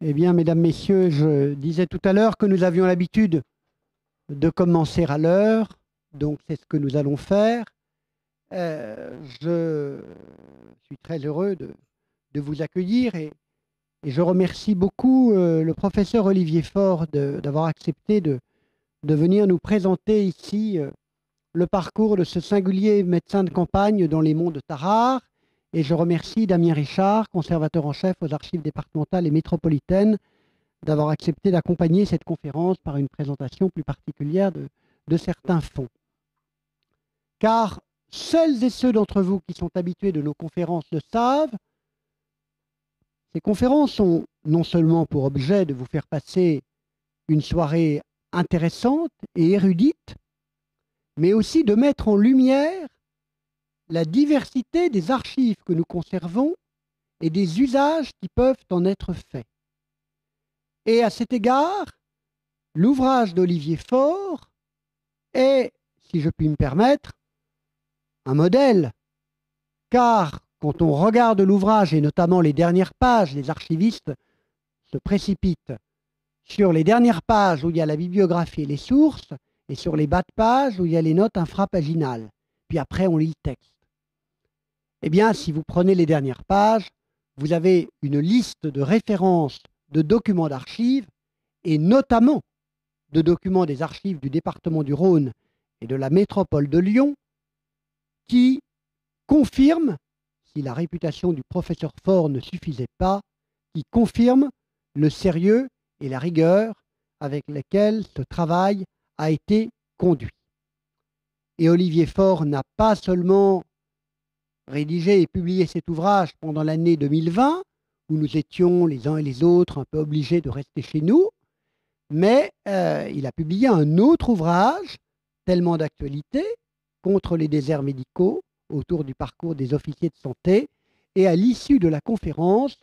Eh bien, mesdames, messieurs, je disais tout à l'heure que nous avions l'habitude de commencer à l'heure, donc c'est ce que nous allons faire. Je suis très heureux de vous accueillir et je remercie beaucoup le professeur Olivier Faure d'avoir accepté de venir nous présenter ici le parcours de ce singulier médecin de campagne dans les monts de Tarare. Et je remercie Damien Richard, conservateur en chef aux archives départementales et métropolitaines, d'avoir accepté d'accompagner cette conférence par une présentation plus particulière de certains fonds. Car celles et ceux d'entre vous qui sont habitués de nos conférences le savent, ces conférences ont non seulement pour objet de vous faire passer une soirée intéressante et érudite, mais aussi de mettre en lumière la diversité des archives que nous conservons et des usages qui peuvent en être faits. Et à cet égard, l'ouvrage d'Olivier Faure est, si je puis me permettre, un modèle, car quand on regarde l'ouvrage, et notamment les dernières pages, les archivistes se précipitent sur les dernières pages où il y a la bibliographie et les sources, et sur les bas de page où il y a les notes infrapaginales. Puis après, on lit le texte. Eh bien, si vous prenez les dernières pages, vous avez une liste de références de documents d'archives, et notamment de documents des archives du département du Rhône et de la métropole de Lyon, qui confirment, si la réputation du professeur Faure ne suffisait pas, qui confirment le sérieux et la rigueur avec lesquels ce travail a été conduit. Et Olivier Faure n'a pas seulement rédigé et publié cet ouvrage pendant l'année 2020, où nous étions les uns et les autres un peu obligés de rester chez nous, mais il a publié un autre ouvrage, tellement d'actualité, contre les déserts médicaux, autour du parcours des officiers de santé. Et à l'issue de la conférence,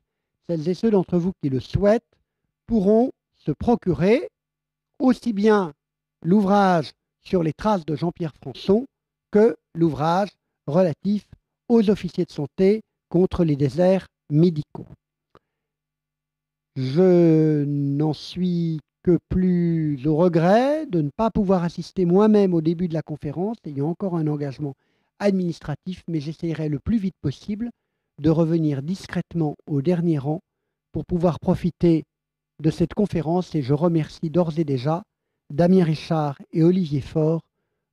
celles et ceux d'entre vous qui le souhaitent pourront se procurer aussi bien l'ouvrage sur les traces de Jean-Pierre Françon que l'ouvrage relatif aux officiers de santé contre les déserts médicaux. Je n'en suis que plus au regret de ne pas pouvoir assister moi-même au début de la conférence, ayant encore un engagement administratif, mais j'essaierai le plus vite possible de revenir discrètement au dernier rang pour pouvoir profiter de cette conférence, et je remercie d'ores et déjà Damien Richard et Olivier Faure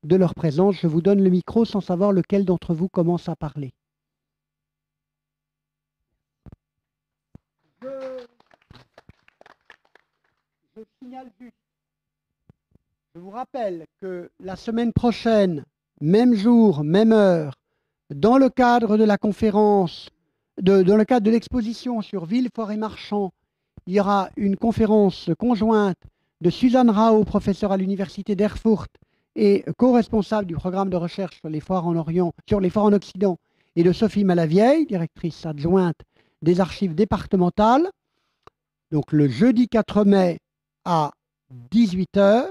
de leur présence. Je vous donne le micro sans savoir lequel d'entre vous commence à parler. Je signale juste, je vous rappelle que la semaine prochaine, même jour, même heure, dans le cadre de la conférence, dans le cadre de l'exposition sur Villefort et Marchand, il y aura une conférence conjointe de Suzanne Rao, professeure à l'université d'Erfurt et co-responsable du programme de recherche sur les foires en Orient, sur les foires en Occident, et de Sophie Malavieille, directrice adjointe des archives départementales. Donc le jeudi 4 mai à 18 h.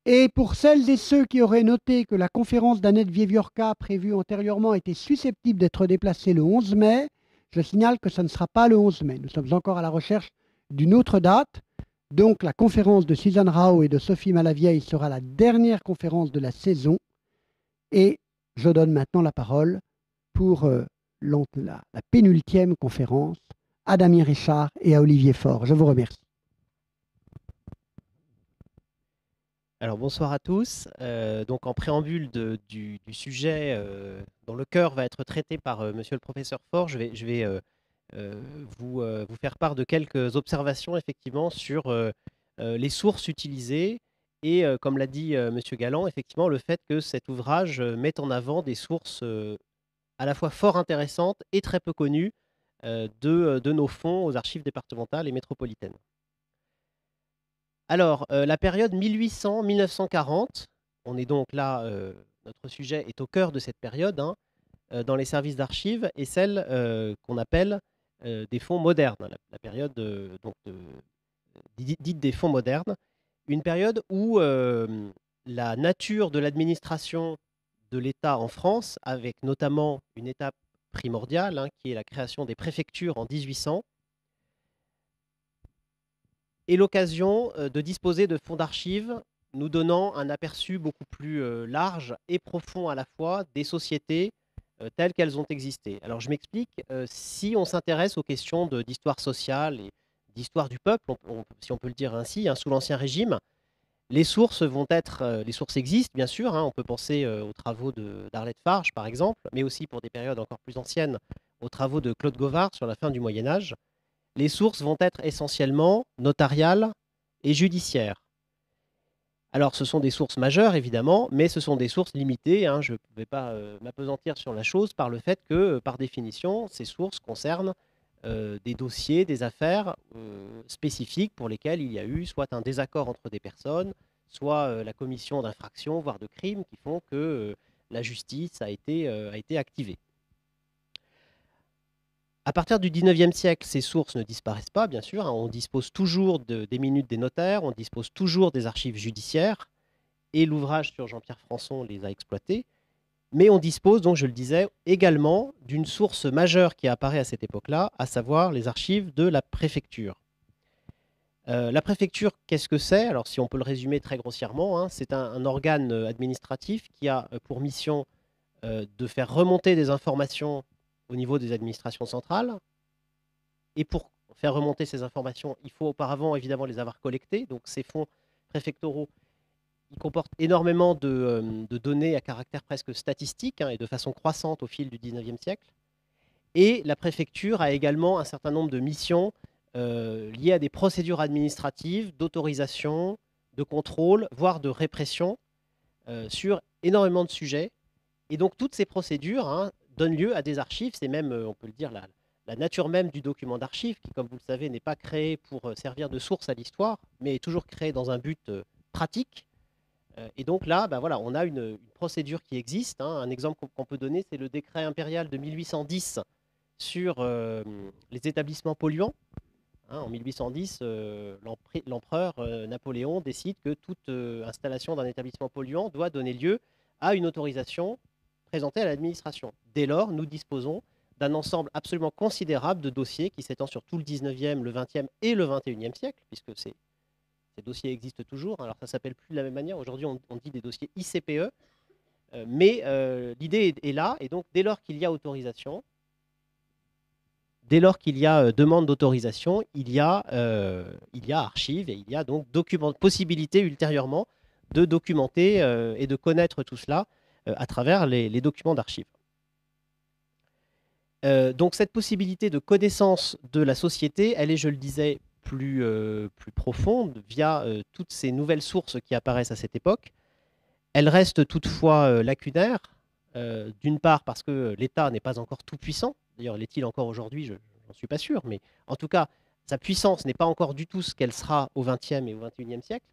Et pour celles et ceux qui auraient noté que la conférence d'Annette Vieviorca prévue antérieurement était susceptible d'être déplacée le 11 mai, je signale que ça ne sera pas le 11 mai. Nous sommes encore à la recherche d'une autre date. Donc la conférence de Suzanne Rao et de Sophie Malavieille sera la dernière conférence de la saison. Et je donne maintenant la parole pour la pénultième conférence à Damien Richard et à Olivier Faure. Je vous remercie. Alors bonsoir à tous. Donc en préambule du sujet dont le cœur va être traité par monsieur le professeur Faure, je vais vous faire part de quelques observations effectivement sur les sources utilisées et comme l'a dit monsieur Galland, effectivement le fait que cet ouvrage mette en avant des sources à la fois fort intéressantes et très peu connues de nos fonds aux archives départementales et métropolitaines. Alors, la période 1800-1940, on est donc là, notre sujet est au cœur de cette période, hein, dans les services d'archives, et celle qu'on appelle des fonds modernes, la période donc dite des fonds modernes, une période où la nature de l'administration de l'État en France, avec notamment une étape primordiale, hein, qui est la création des préfectures en 1800, et l'occasion de disposer de fonds d'archives nous donnant un aperçu beaucoup plus large et profond à la fois des sociétés telles qu'elles ont existé. Alors je m'explique, si on s'intéresse aux questions d'histoire sociale et d'histoire du peuple, si on peut le dire ainsi, hein, sous l'Ancien Régime, les sources vont être, les sources existent bien sûr, hein, on peut penser aux travaux d'Arlette Farge par exemple, mais aussi pour des périodes encore plus anciennes, aux travaux de Claude Gauvard sur la fin du Moyen Âge. Les sources vont être essentiellement notariales et judiciaires. Alors, ce sont des sources majeures, évidemment, mais ce sont des sources limitées, hein. Je ne vais pas m'appesantir sur la chose par le fait que, par définition, ces sources concernent des dossiers, des affaires spécifiques pour lesquelles il y a eu soit un désaccord entre des personnes, soit la commission d'infractions, voire de crimes, qui font que la justice a été activée. À partir du 19e siècle, ces sources ne disparaissent pas, bien sûr, hein. On dispose toujours des minutes des notaires, on dispose toujours des archives judiciaires, et l'ouvrage sur Jean-Pierre Françon les a exploitées. Mais on dispose, donc je le disais, également d'une source majeure qui apparaît à cette époque-là, à savoir les archives de la préfecture. La préfecture, qu'est-ce que c'est? Alors si on peut le résumer très grossièrement, hein, c'est un organe administratif qui a pour mission de faire remonter des informations au niveau des administrations centrales. Et pour faire remonter ces informations, il faut auparavant évidemment les avoir collectées. Donc ces fonds préfectoraux, ils comportent énormément de données à caractère presque statistique, hein, et de façon croissante au fil du 19e siècle. Et la préfecture a également un certain nombre de missions liées à des procédures administratives, d'autorisation, de contrôle, voire de répression sur énormément de sujets. Et donc toutes ces procédures, hein, donnent lieu à des archives. C'est même, on peut le dire, la nature même du document d'archive, qui, comme vous le savez, n'est pas créé pour servir de source à l'histoire, mais est toujours créé dans un but pratique. Et donc là, ben voilà, on a une procédure qui existe, hein. Un exemple qu'on peut donner, c'est le décret impérial de 1810 sur les établissements polluants. Hein, en 1810, l'empereur Napoléon décide que toute installation d'un établissement polluant doit donner lieu à une autorisation présentée à l'administration. Dès lors, nous disposons d'un ensemble absolument considérable de dossiers qui s'étend sur tout le 19e, le 20e et le 21e siècle, puisque ces dossiers existent toujours. Alors ça ne s'appelle plus de la même manière. Aujourd'hui, on dit des dossiers ICPE, mais l'idée est là. Et donc, dès lors qu'il y a autorisation, dès lors qu'il y a demande d'autorisation, il y a archive et il y a donc possibilité ultérieurement de documenter et de connaître tout cela à travers les documents d'archives. Donc cette possibilité de connaissance de la société, elle est, je le disais, plus profonde via toutes ces nouvelles sources qui apparaissent à cette époque. Elle reste toutefois lacunaire, d'une part parce que l'État n'est pas encore tout puissant. D'ailleurs, l'est-il encore aujourd'hui? Je n'en suis pas sûr, mais en tout cas, sa puissance n'est pas encore du tout ce qu'elle sera au XXe et au XXIe siècle,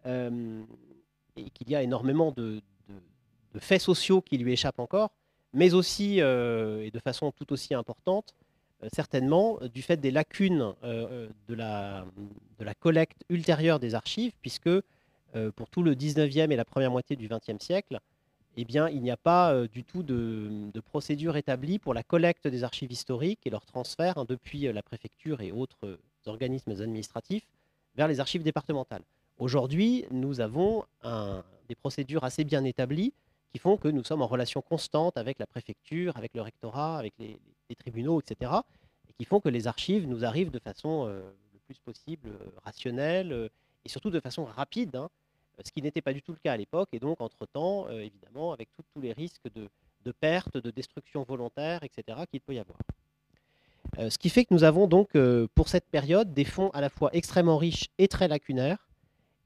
et qu'il y a énormément de faits sociaux qui lui échappent encore, mais aussi, et de façon tout aussi importante, certainement, du fait des lacunes de la collecte ultérieure des archives, puisque pour tout le 19e et la première moitié du 20e siècle, eh bien, il n'y a pas du tout de procédure établie pour la collecte des archives historiques et leur transfert, hein, depuis la préfecture et autres organismes administratifs vers les archives départementales. Aujourd'hui, nous avons des procédures assez bien établies qui font que nous sommes en relation constante avec la préfecture, avec le rectorat, avec les tribunaux, etc. Et qui font que les archives nous arrivent de façon le plus possible rationnelle et surtout de façon rapide, hein, ce qui n'était pas du tout le cas à l'époque. Et donc, entre-temps, évidemment, avec tous les risques de perte, de destruction volontaire, etc., qu'il peut y avoir. Ce qui fait que nous avons donc, pour cette période, des fonds à la fois extrêmement riches et très lacunaires.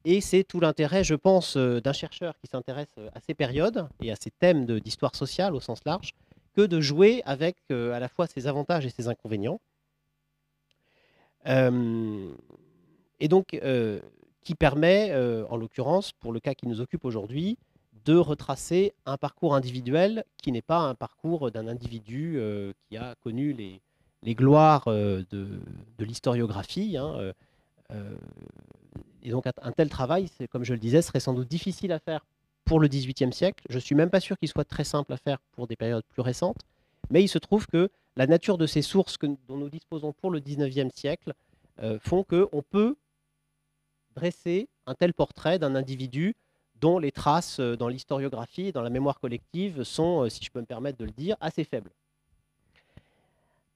Et c'est tout l'intérêt, je pense, d'un chercheur qui s'intéresse à ces périodes et à ces thèmes d'histoire sociale au sens large, que de jouer avec à la fois ses avantages et ses inconvénients. Et donc, qui permet, en l'occurrence, pour le cas qui nous occupe aujourd'hui, de retracer un parcours individuel qui n'est pas un parcours d'un individu qui a connu les gloires de l'historiographie, hein. Et donc un tel travail, comme je le disais, serait sans doute difficile à faire pour le XVIIIe siècle. Je ne suis même pas sûr qu'il soit très simple à faire pour des périodes plus récentes. Mais il se trouve que la nature de ces sources dont nous disposons pour le XIXe siècle font qu'on peut dresser un tel portrait d'un individu dont les traces dans l'historiographie et dans la mémoire collective sont, si je peux me permettre de le dire, assez faibles.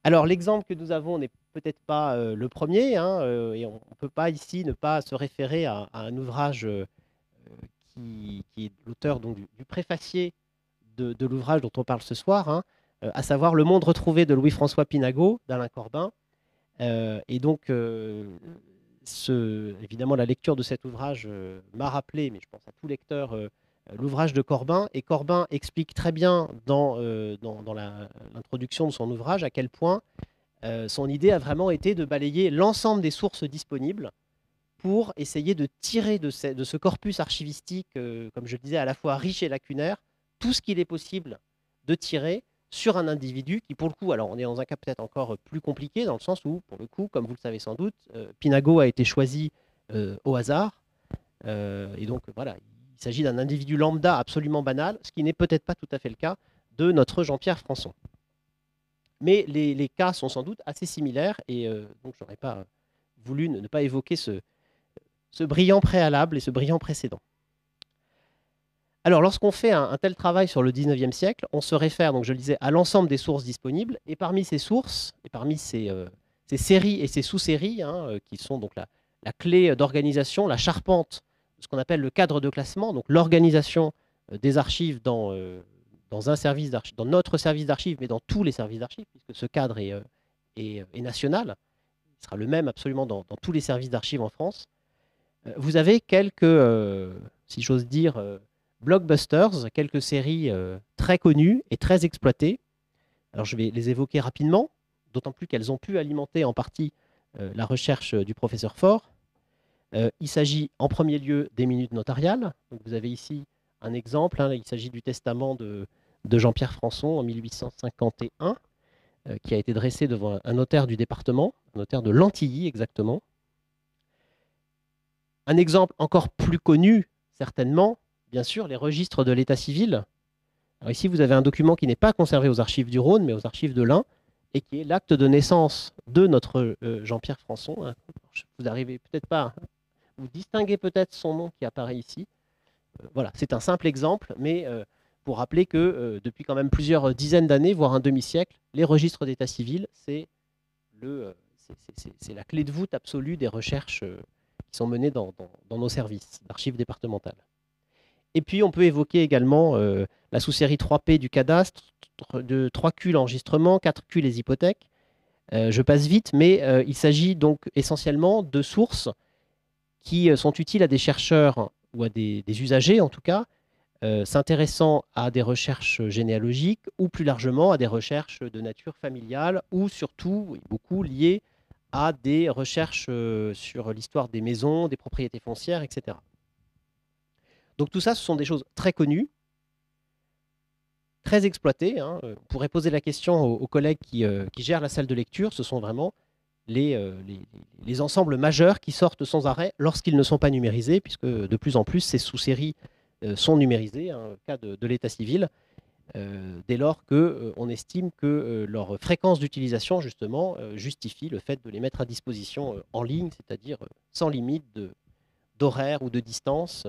Alors l'exemple que nous avons n'est peut-être pas le premier, hein, et on ne peut pas ici ne pas se référer à un ouvrage qui est l'auteur du préfacier de l'ouvrage dont on parle ce soir, hein, à savoir Le monde retrouvé de Louis-François Pinago, d'Alain Corbin. Et donc, évidemment, la lecture de cet ouvrage m'a rappelé, mais je pense à tout lecteur, l'ouvrage de Corbin. Et Corbin explique très bien dans l'introduction de son ouvrage à quel point son idée a vraiment été de balayer l'ensemble des sources disponibles pour essayer de tirer de ce corpus archivistique, comme je le disais, à la fois riche et lacunaire, tout ce qu'il est possible de tirer sur un individu qui, pour le coup, alors on est dans un cas peut-être encore plus compliqué, dans le sens où, pour le coup, comme vous le savez sans doute, Pinago a été choisi au hasard. Et donc, voilà, il s'agit d'un individu lambda absolument banal, ce qui n'est peut-être pas tout à fait le cas de notre Jean-Pierre Françon. Mais les cas sont sans doute assez similaires, et donc je n'aurais pas voulu ne pas évoquer ce brillant préalable et ce brillant précédent. Alors, lorsqu'on fait un tel travail sur le 19e siècle, on se réfère, donc je le disais, à l'ensemble des sources disponibles, et parmi ces sources, et parmi ces séries et ces sous-séries, hein, qui sont donc la clé d'organisation, la charpente, ce qu'on appelle le cadre de classement, donc l'organisation des archives dans un service d'archives, dans notre service d'archives, mais dans tous les services d'archives, puisque ce cadre est national, il sera le même absolument dans tous les services d'archives en France. Vous avez quelques, si j'ose dire, blockbusters, quelques séries très connues et très exploitées. Alors je vais les évoquer rapidement, d'autant plus qu'elles ont pu alimenter en partie la recherche du professeur Faure. Il s'agit en premier lieu des minutes notariales. Donc vous avez ici un exemple, hein, il s'agit du testament de Jean-Pierre Françon en 1851, qui a été dressé devant un notaire du département, un notaire de Lantilly exactement. Un exemple encore plus connu, certainement, bien sûr, les registres de l'état civil. Alors ici, vous avez un document qui n'est pas conservé aux archives du Rhône, mais aux archives de l'Ain, et qui est l'acte de naissance de notre Jean-Pierre Françon. Vous n'arrivez peut-être pas, vous distinguez peut-être son nom qui apparaît ici. Voilà, c'est un simple exemple, mais pour rappeler que depuis quand même plusieurs dizaines d'années, voire un demi-siècle, les registres d'état civil, c'est la clé de voûte absolue des recherches qui sont menées dans nos services d'archives départementales. Et puis, on peut évoquer également la sous-série 3P du cadastre, de 3Q l'enregistrement, 4Q les hypothèques. Je passe vite, mais il s'agit donc essentiellement de sources qui sont utiles à des chercheurs ou à des usagers, en tout cas, s'intéressant à des recherches généalogiques ou plus largement à des recherches de nature familiale ou surtout, et beaucoup liées à des recherches sur l'histoire des maisons, des propriétés foncières, etc. Donc tout ça, ce sont des choses très connues, très exploitées, hein. On pourrait poser la question aux collègues qui gèrent la salle de lecture. Ce sont vraiment les ensembles majeurs qui sortent sans arrêt lorsqu'ils ne sont pas numérisés, puisque de plus en plus, ces sous-séries sont numérisées, hein, au cas de l'état civil, dès lors qu'on estime que leur fréquence d'utilisation, justement, justifie le fait de les mettre à disposition en ligne, c'est-à-dire sans limite d'horaire ou de distance.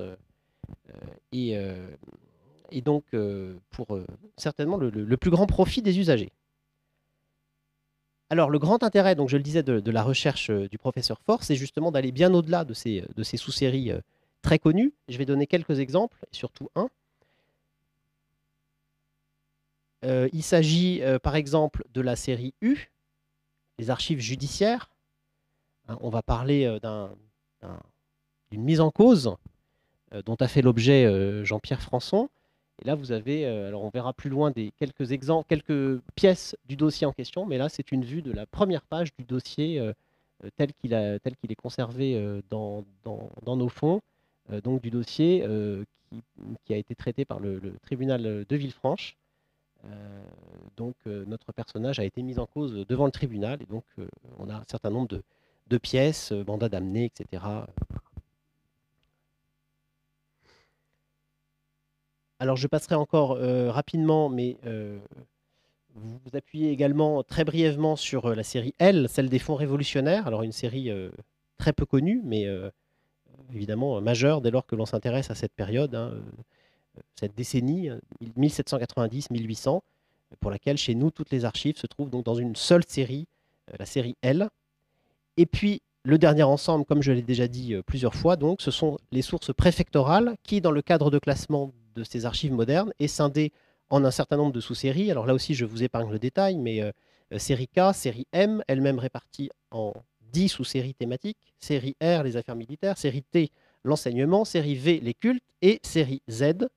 Et donc, pour certainement le plus grand profit des usagers. Alors, le grand intérêt, donc je le disais, de la recherche du professeur Faure, c'est justement d'aller bien au-delà de ces sous-séries très connues. Je vais donner quelques exemples, et surtout un. Il s'agit, par exemple, de la série U, les archives judiciaires. Hein, on va parler d'une mise en cause dont a fait l'objet Jean-Pierre Françon. Et là, vous avez, alors on verra plus loin quelques exemples, quelques pièces du dossier en question, mais là, c'est une vue de la première page du dossier tel qu'il est conservé dans nos fonds, donc du dossier qui a été traité par le tribunal de Villefranche. Donc, notre personnage a été mis en cause devant le tribunal, et donc on a un certain nombre de pièces, mandat d'amener, etc. Alors, je passerai encore rapidement, mais vous vous appuyez également très brièvement sur la série L, celle des fonds révolutionnaires. Alors, une série très peu connue, mais évidemment majeur dès lors que l'on s'intéresse à cette période, hein, cette décennie 1790-1800, pour laquelle chez nous toutes les archives se trouvent donc dans une seule série, la série L. Et puis le dernier ensemble, comme je l'ai déjà dit plusieurs fois, donc, ce sont les sources préfectorales qui, dans le cadre de classement de ces archives modernes, est scindé en un certain nombre de sous-séries. Alors là aussi, je vous épargne le détail, mais série K, série M, elle-même répartie en 10 sous-séries thématiques, série R, les affaires militaires, série T, l'enseignement, série V, les cultes, et série Z,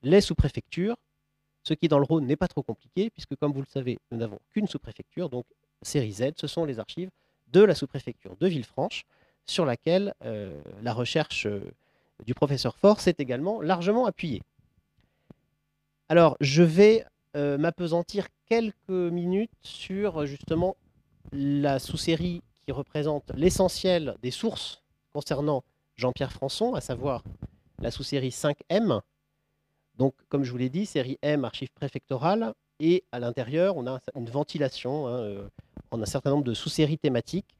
les sous-préfectures, ce qui dans le Rhône n'est pas trop compliqué, puisque comme vous le savez, nous n'avons qu'une sous-préfecture, donc série Z, ce sont les archives de la sous-préfecture de Villefranche, sur laquelle la recherche du professeur Faure s'est également largement appuyée. Alors, je vais m'appesantir quelques minutes sur justement la sous-série qui représente l'essentiel des sources concernant Jean-Pierre Françon, à savoir la sous-série 5M. Donc, comme je vous l'ai dit, série M, archives préfectorales, et à l'intérieur, on a une ventilation en un certain nombre de sous-séries thématiques.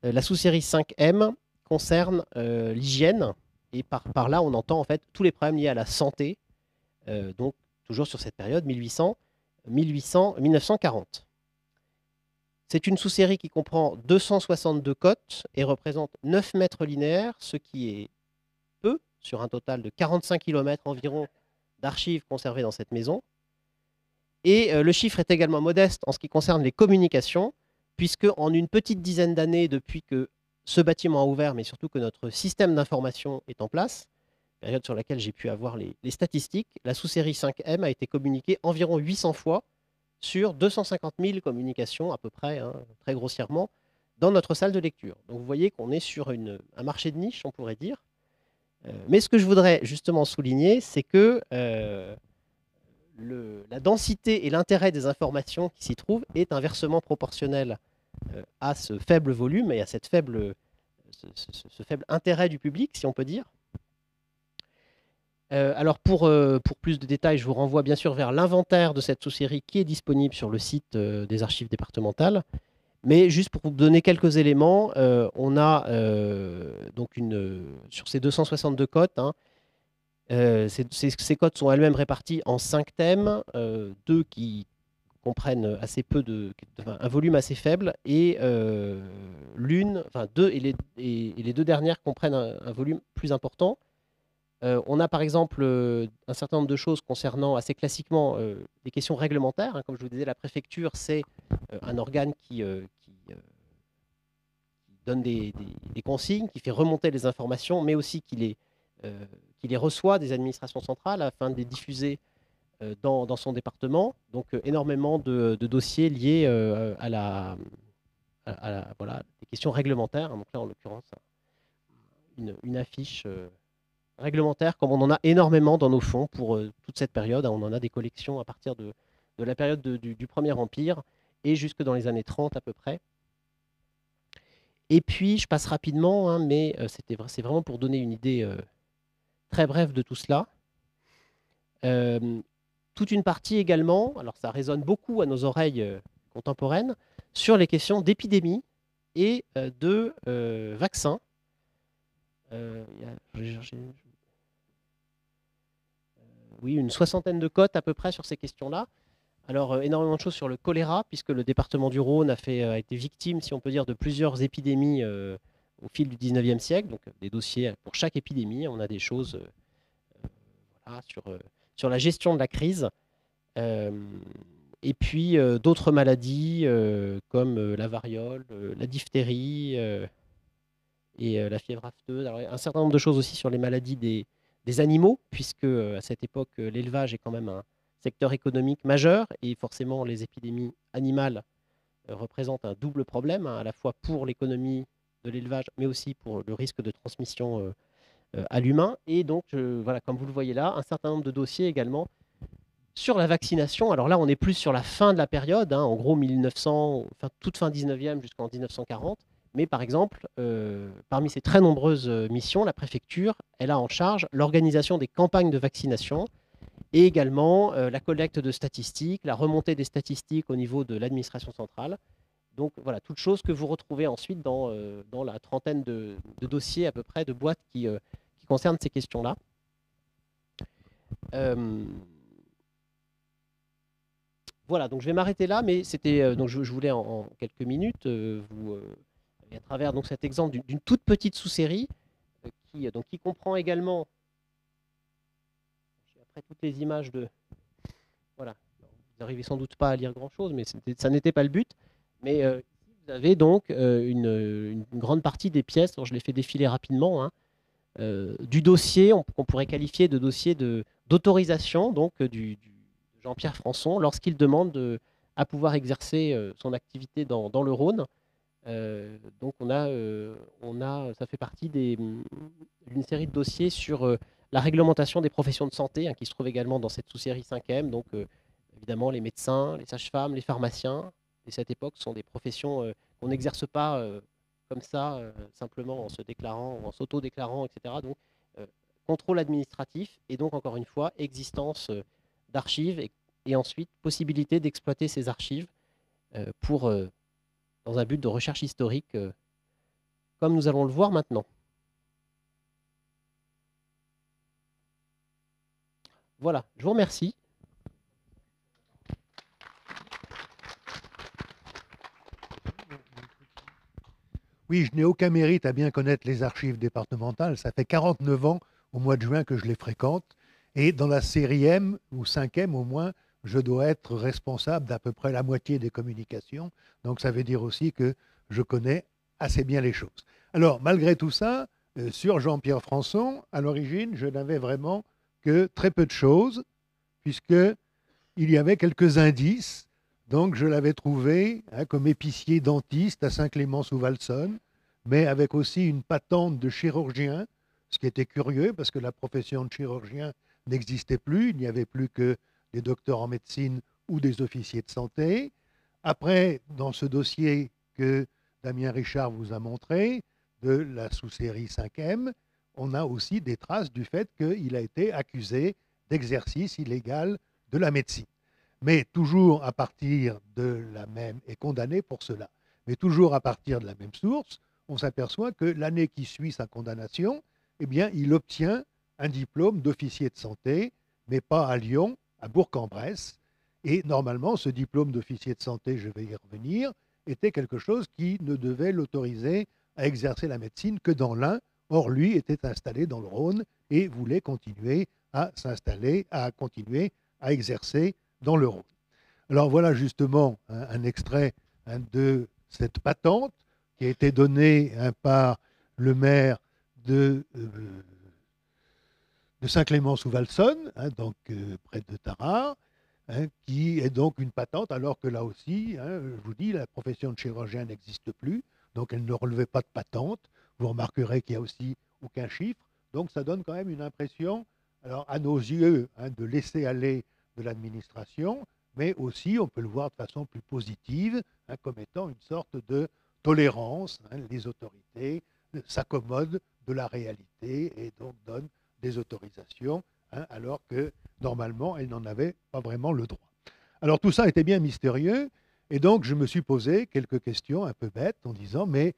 La sous-série 5M concerne l'hygiène, et par là, on entend en fait tous les problèmes liés à la santé, donc toujours sur cette période, 1940. C'est une sous-série qui comprend 262 cotes et représente 9 mètres linéaires, ce qui est peu, sur un total de 45 km environ d'archives conservées dans cette maison. Et le chiffre est également modeste en ce qui concerne les communications, puisque en une petite dizaine d'années depuis que ce bâtiment a ouvert, mais surtout que notre système d'information est en place, période sur laquelle j'ai pu avoir les statistiques, la sous-série 5M a été communiquée environ 800 fois sur 250 000 communications à peu près, hein, très grossièrement, dans notre salle de lecture. Donc vous voyez qu'on est sur un marché de niche, on pourrait dire. Mais ce que je voudrais justement souligner, c'est que la densité et l'intérêt des informations qui s'y trouvent est inversement proportionnel à ce faible volume et à ce faible intérêt du public, si on peut dire. Alors pour plus de détails, je vous renvoie bien sûr vers l'inventaire de cette sous-série qui est disponible sur le site des archives départementales. Mais juste pour vous donner quelques éléments, on a donc sur ces 262 cotes, hein, ces cotes sont elles-mêmes réparties en 5 thèmes, 2 qui comprennent assez peu un volume assez faible, et deux et les 2 dernières comprennent un volume plus important. On a par exemple un certain nombre de choses concernant assez classiquement des questions réglementaires. Hein. Comme je vous disais, la préfecture, c'est un organe qui donne des consignes, qui fait remonter les informations, mais aussi qui les reçoit des administrations centrales afin de les diffuser dans son département. Donc énormément de dossiers liés à voilà, des questions réglementaires. Donc là, en l'occurrence, une affiche réglementaire, comme on en a énormément dans nos fonds pour toute cette période. On en a des collections à partir de la période du Premier Empire et jusque dans les années 30 à peu près. Et puis, je passe rapidement, hein, mais c'est vraiment pour donner une idée très brève de tout cela. Toute une partie également, alors ça résonne beaucoup à nos oreilles contemporaines, sur les questions d'épidémie et de vaccins. Oui, une soixantaine de cotes à peu près sur ces questions-là. Alors, énormément de choses sur le choléra, puisque le département du Rhône a été victime, si on peut dire, de plusieurs épidémies au fil du 19e siècle. Donc, des dossiers pour chaque épidémie. On a des choses voilà, sur la gestion de la crise. Et puis, d'autres maladies comme la variole, la diphtérie et la fièvre afteuse. Alors, un certain nombre de choses aussi sur les maladies des animaux, puisque à cette époque, l'élevage est quand même un secteur économique majeur, et forcément les épidémies animales représentent un double problème, hein, à la fois pour l'économie de l'élevage, mais aussi pour le risque de transmission à l'humain. Et donc, voilà, comme vous le voyez là, un certain nombre de dossiers également sur la vaccination. Alors là, on est plus sur la fin de la période, hein, en gros 1900, toute fin 19e jusqu'en 1940. Mais par exemple, parmi ces très nombreuses missions, la préfecture, elle a en charge l'organisation des campagnes de vaccination et également la collecte de statistiques, la remontée des statistiques au niveau de l'administration centrale Donc voilà, toutes choses que vous retrouvez ensuite dans la trentaine de dossiers à peu près, de boîtes qui concernent ces questions-là. Voilà, donc je vais m'arrêter là, mais c'était donc je voulais en quelques minutes vous et à travers donc cet exemple d'une toute petite sous-série qui comprend également après toutes les images de voilà. Vous n'arrivez sans doute pas à lire grand-chose, mais ça n'était pas le but. Mais vous avez donc une grande partie des pièces, je les fais défiler rapidement, hein, du dossier qu'on pourrait qualifier de dossier d'autorisation donc de Jean-Pierre Françon lorsqu'il demande à pouvoir exercer son activité dans le Rhône. Donc ça fait partie d'une série de dossiers sur la réglementation des professions de santé, hein, qui se trouve également dans cette sous-série 5e. Donc évidemment les médecins, les sages-femmes, les pharmaciens, et cette époque sont des professions qu'on n'exerce pas comme ça, simplement en se déclarant ou en s'auto-déclarant, etc. Donc contrôle administratif et donc encore une fois existence d'archives et ensuite possibilité d'exploiter ces archives dans un but de recherche historique, comme nous allons le voir maintenant. Voilà, je vous remercie. Oui, je n'ai aucun mérite à bien connaître les archives départementales. Ça fait 49 ans au mois de juin que je les fréquente. Et dans la série M ou 5e au moins, je dois être responsable d'à peu près la moitié des communications. Donc ça veut dire aussi que je connais assez bien les choses. Alors, malgré tout ça, sur Jean-Pierre Françon, à l'origine, je n'avais vraiment que très peu de choses, puisqu'il y avait quelques indices. Donc, je l'avais trouvé comme épicier dentiste à Saint-Clément-sous-Valsonne, mais avec aussi une patente de chirurgien, ce qui était curieux parce que la profession de chirurgien n'existait plus. Il n'y avait plus que des docteurs en médecine ou des officiers de santé. Après, dans ce dossier que Damien Richard vous a montré, de la sous-série 5e, on a aussi des traces du fait qu'il a été accusé d'exercice illégal de la médecine. Mais toujours à partir de la même, et condamné pour cela, mais toujours à partir de la même source, on s'aperçoit que l'année qui suit sa condamnation, eh bien, il obtient un diplôme d'officier de santé, mais pas à Lyon, à Bourg-en-Bresse. Et normalement, ce diplôme d'officier de santé, je vais y revenir, était quelque chose qui ne devait l'autoriser à exercer la médecine que dans l'Ain. Or, lui était installé dans le Rhône et voulait continuer à s'installer, à continuer à exercer dans le Rhône. Alors voilà justement un extrait de cette patente qui a été donnée par le maire de Saint-Clément-sous-Valsonne, donc près de Tarare, qui est donc une patente, alors que là aussi, je vous dis, la profession de chirurgien n'existe plus, donc elle ne relevait pas de patente. Vous remarquerez qu'il n'y a aussi aucun chiffre, donc ça donne quand même une impression, alors à nos yeux, de laisser aller de l'administration, mais aussi, on peut le voir de façon plus positive, comme étant une sorte de tolérance. Les autorités s'accommodent de la réalité et donc donnent des autorisations, alors que normalement, elles n'en avaient pas vraiment le droit. Alors tout ça était bien mystérieux, et donc je me suis posé quelques questions un peu bêtes en disant, mais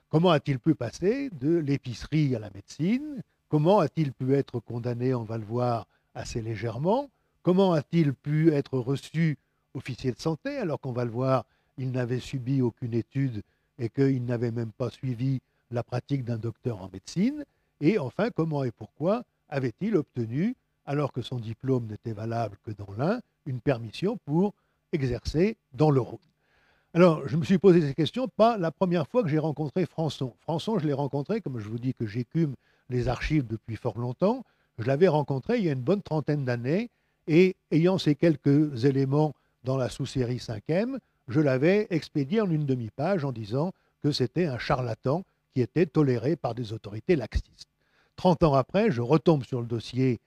comment a-t-il pu passer de l'épicerie à la médecine? Comment a-t-il pu être condamné, on va le voir, assez légèrement? Comment a-t-il pu être reçu officier de santé, alors qu'on va le voir, il n'avait subi aucune étude et qu'il n'avait même pas suivi la pratique d'un docteur en médecine? Et enfin, comment et pourquoi avait-il obtenu, alors que son diplôme n'était valable que dans l'Ain, une permission pour exercer dans le Rhône? Alors, je me suis posé ces questions, pas la première fois que j'ai rencontré Françon. Françon, je l'ai rencontré, comme je vous dis que j'écume les archives depuis fort longtemps, je l'avais rencontré il y a une bonne trentaine d'années, et ayant ces quelques éléments dans la sous-série 5e, je l'avais expédié en une demi-page en disant que c'était un charlatan qui était toléré par des autorités laxistes. 30 ans après, je retombe sur le dossier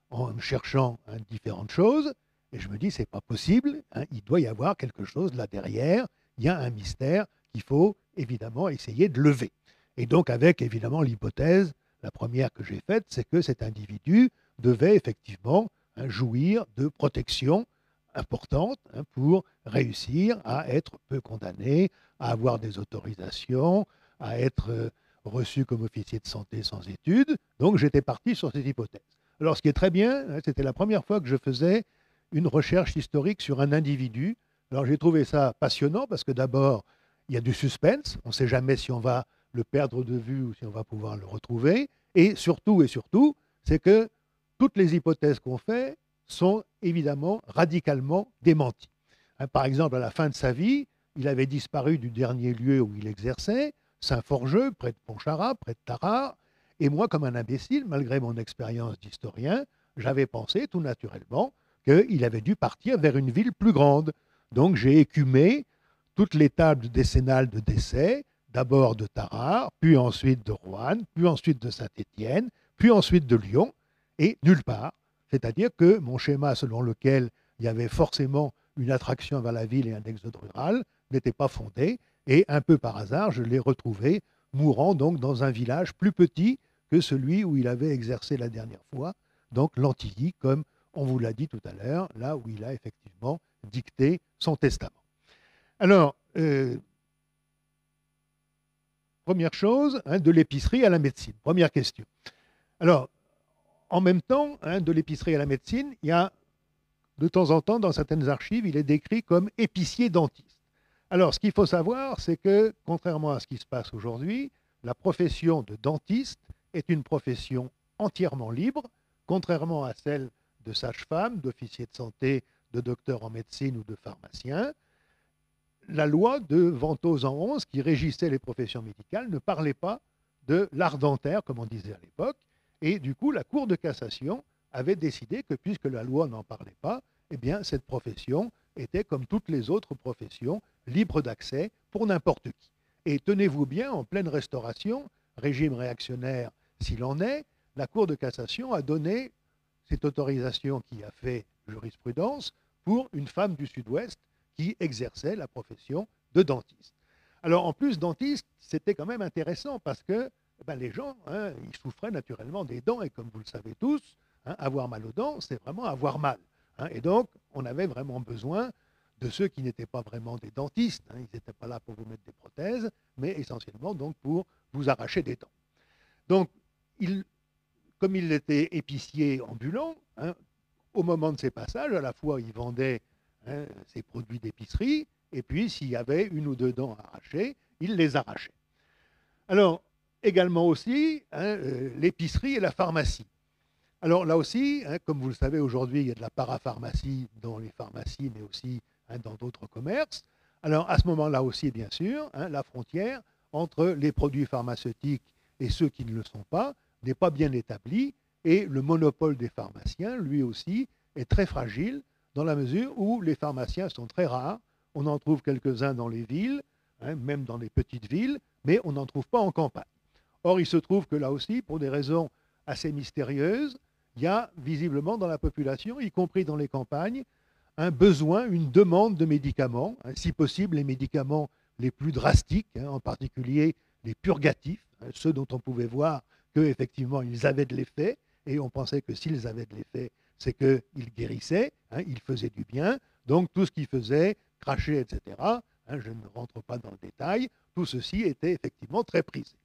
en cherchant différentes choses, et je me dis, c'est pas possible, il doit y avoir quelque chose là derrière, il y a un mystère qu'il faut évidemment essayer de lever. Et donc avec évidemment l'hypothèse, la première que j'ai faite, c'est que cet individu devait effectivement jouir de protection importante pour réussir à être peu condamné, à avoir des autorisations, à être reçu comme officier de santé sans études. Donc j'étais parti sur cette hypothèse. Alors ce qui est très bien, hein, c'était la première fois que je faisais une recherche historique sur un individu. Alors j'ai trouvé ça passionnant parce que d'abord, il y a du suspense. On ne sait jamais si on va le perdre de vue ou si on va pouvoir le retrouver. Et surtout, c'est que toutes les hypothèses qu'on fait sont évidemment radicalement démenties. Hein, par exemple, à la fin de sa vie, il avait disparu du dernier lieu où il exerçait, Saint-Forgeux, près de Pontcharrat, près de Tarare. Et moi, comme un imbécile, malgré mon expérience d'historien, j'avais pensé tout naturellement qu'il avait dû partir vers une ville plus grande. Donc j'ai écumé toutes les tables décennales de décès, d'abord de Tarare, puis ensuite de Roanne, puis ensuite de Saint-Étienne, puis ensuite de Lyon, et nulle part. C'est-à-dire que mon schéma selon lequel il y avait forcément une attraction vers la ville et un exode rural n'était pas fondé, et un peu par hasard, je l'ai retrouvé mourant donc dans un village plus petit que celui où il avait exercé la dernière fois, donc l'Antilly, comme on vous l'a dit tout à l'heure, là où il a effectivement dicté son testament. Alors, première chose, hein, de l'épicerie à la médecine. Première question. Alors, en même temps, hein, de l'épicerie à la médecine, il y a de temps en temps, dans certaines archives, il est décrit comme épicier dentiste. Alors, ce qu'il faut savoir, c'est que, contrairement à ce qui se passe aujourd'hui, la profession de dentiste est une profession entièrement libre, contrairement à celle de sage-femme, d'officier de santé, de docteur en médecine ou de pharmacien. La loi de Ventose en 11, qui régissait les professions médicales, ne parlait pas de l'art dentaire, comme on disait à l'époque, et du coup, la Cour de cassation avait décidé que, puisque la loi n'en parlait pas, eh bien, cette profession était, comme toutes les autres professions, libre d'accès pour n'importe qui. Et tenez-vous bien, en pleine restauration, régime réactionnaire s'il en est, la Cour de cassation a donné cette autorisation qui a fait jurisprudence pour une femme du Sud-Ouest qui exerçait la profession de dentiste. Alors, en plus, dentiste, c'était quand même intéressant parce que les gens, hein, ils souffraient naturellement des dents, et comme vous le savez tous, hein, avoir mal aux dents, c'est vraiment avoir mal. Hein, et donc, on avait vraiment besoin de ceux qui n'étaient pas vraiment des dentistes. Hein, ils n'étaient pas là pour vous mettre des prothèses, mais essentiellement donc pour vous arracher des dents. Donc, comme il était épicier ambulant, hein, au moment de ses passages, à la fois il vendait, hein, ses produits d'épicerie, et puis s'il y avait une ou deux dents arrachées, il les arrachait. Alors, également aussi, hein, l'épicerie et la pharmacie. Alors là aussi, hein, comme vous le savez, aujourd'hui, il y a de la parapharmacie dans les pharmacies, mais aussi, hein, dans d'autres commerces. Alors à ce moment-là aussi, bien sûr, hein, la frontière entre les produits pharmaceutiques et ceux qui ne le sont pas n'est pas bien établie, et le monopole des pharmaciens, lui aussi, est très fragile dans la mesure où les pharmaciens sont très rares. On en trouve quelques-uns dans les villes, hein, même dans les petites villes, mais on n'en trouve pas en campagne. Or, il se trouve que là aussi, pour des raisons assez mystérieuses, il y a visiblement dans la population, y compris dans les campagnes, un besoin, une demande de médicaments, hein, si possible les médicaments les plus drastiques, hein, en particulier les purgatifs, hein, ceux dont on pouvait voir qu'effectivement ils avaient de l'effet, et on pensait que s'ils avaient de l'effet, c'est qu'ils guérissaient, hein, ils faisaient du bien, donc tout ce qu'ils faisaient, cracher, etc., hein, je ne rentre pas dans le détail, tout ceci était effectivement très prisé.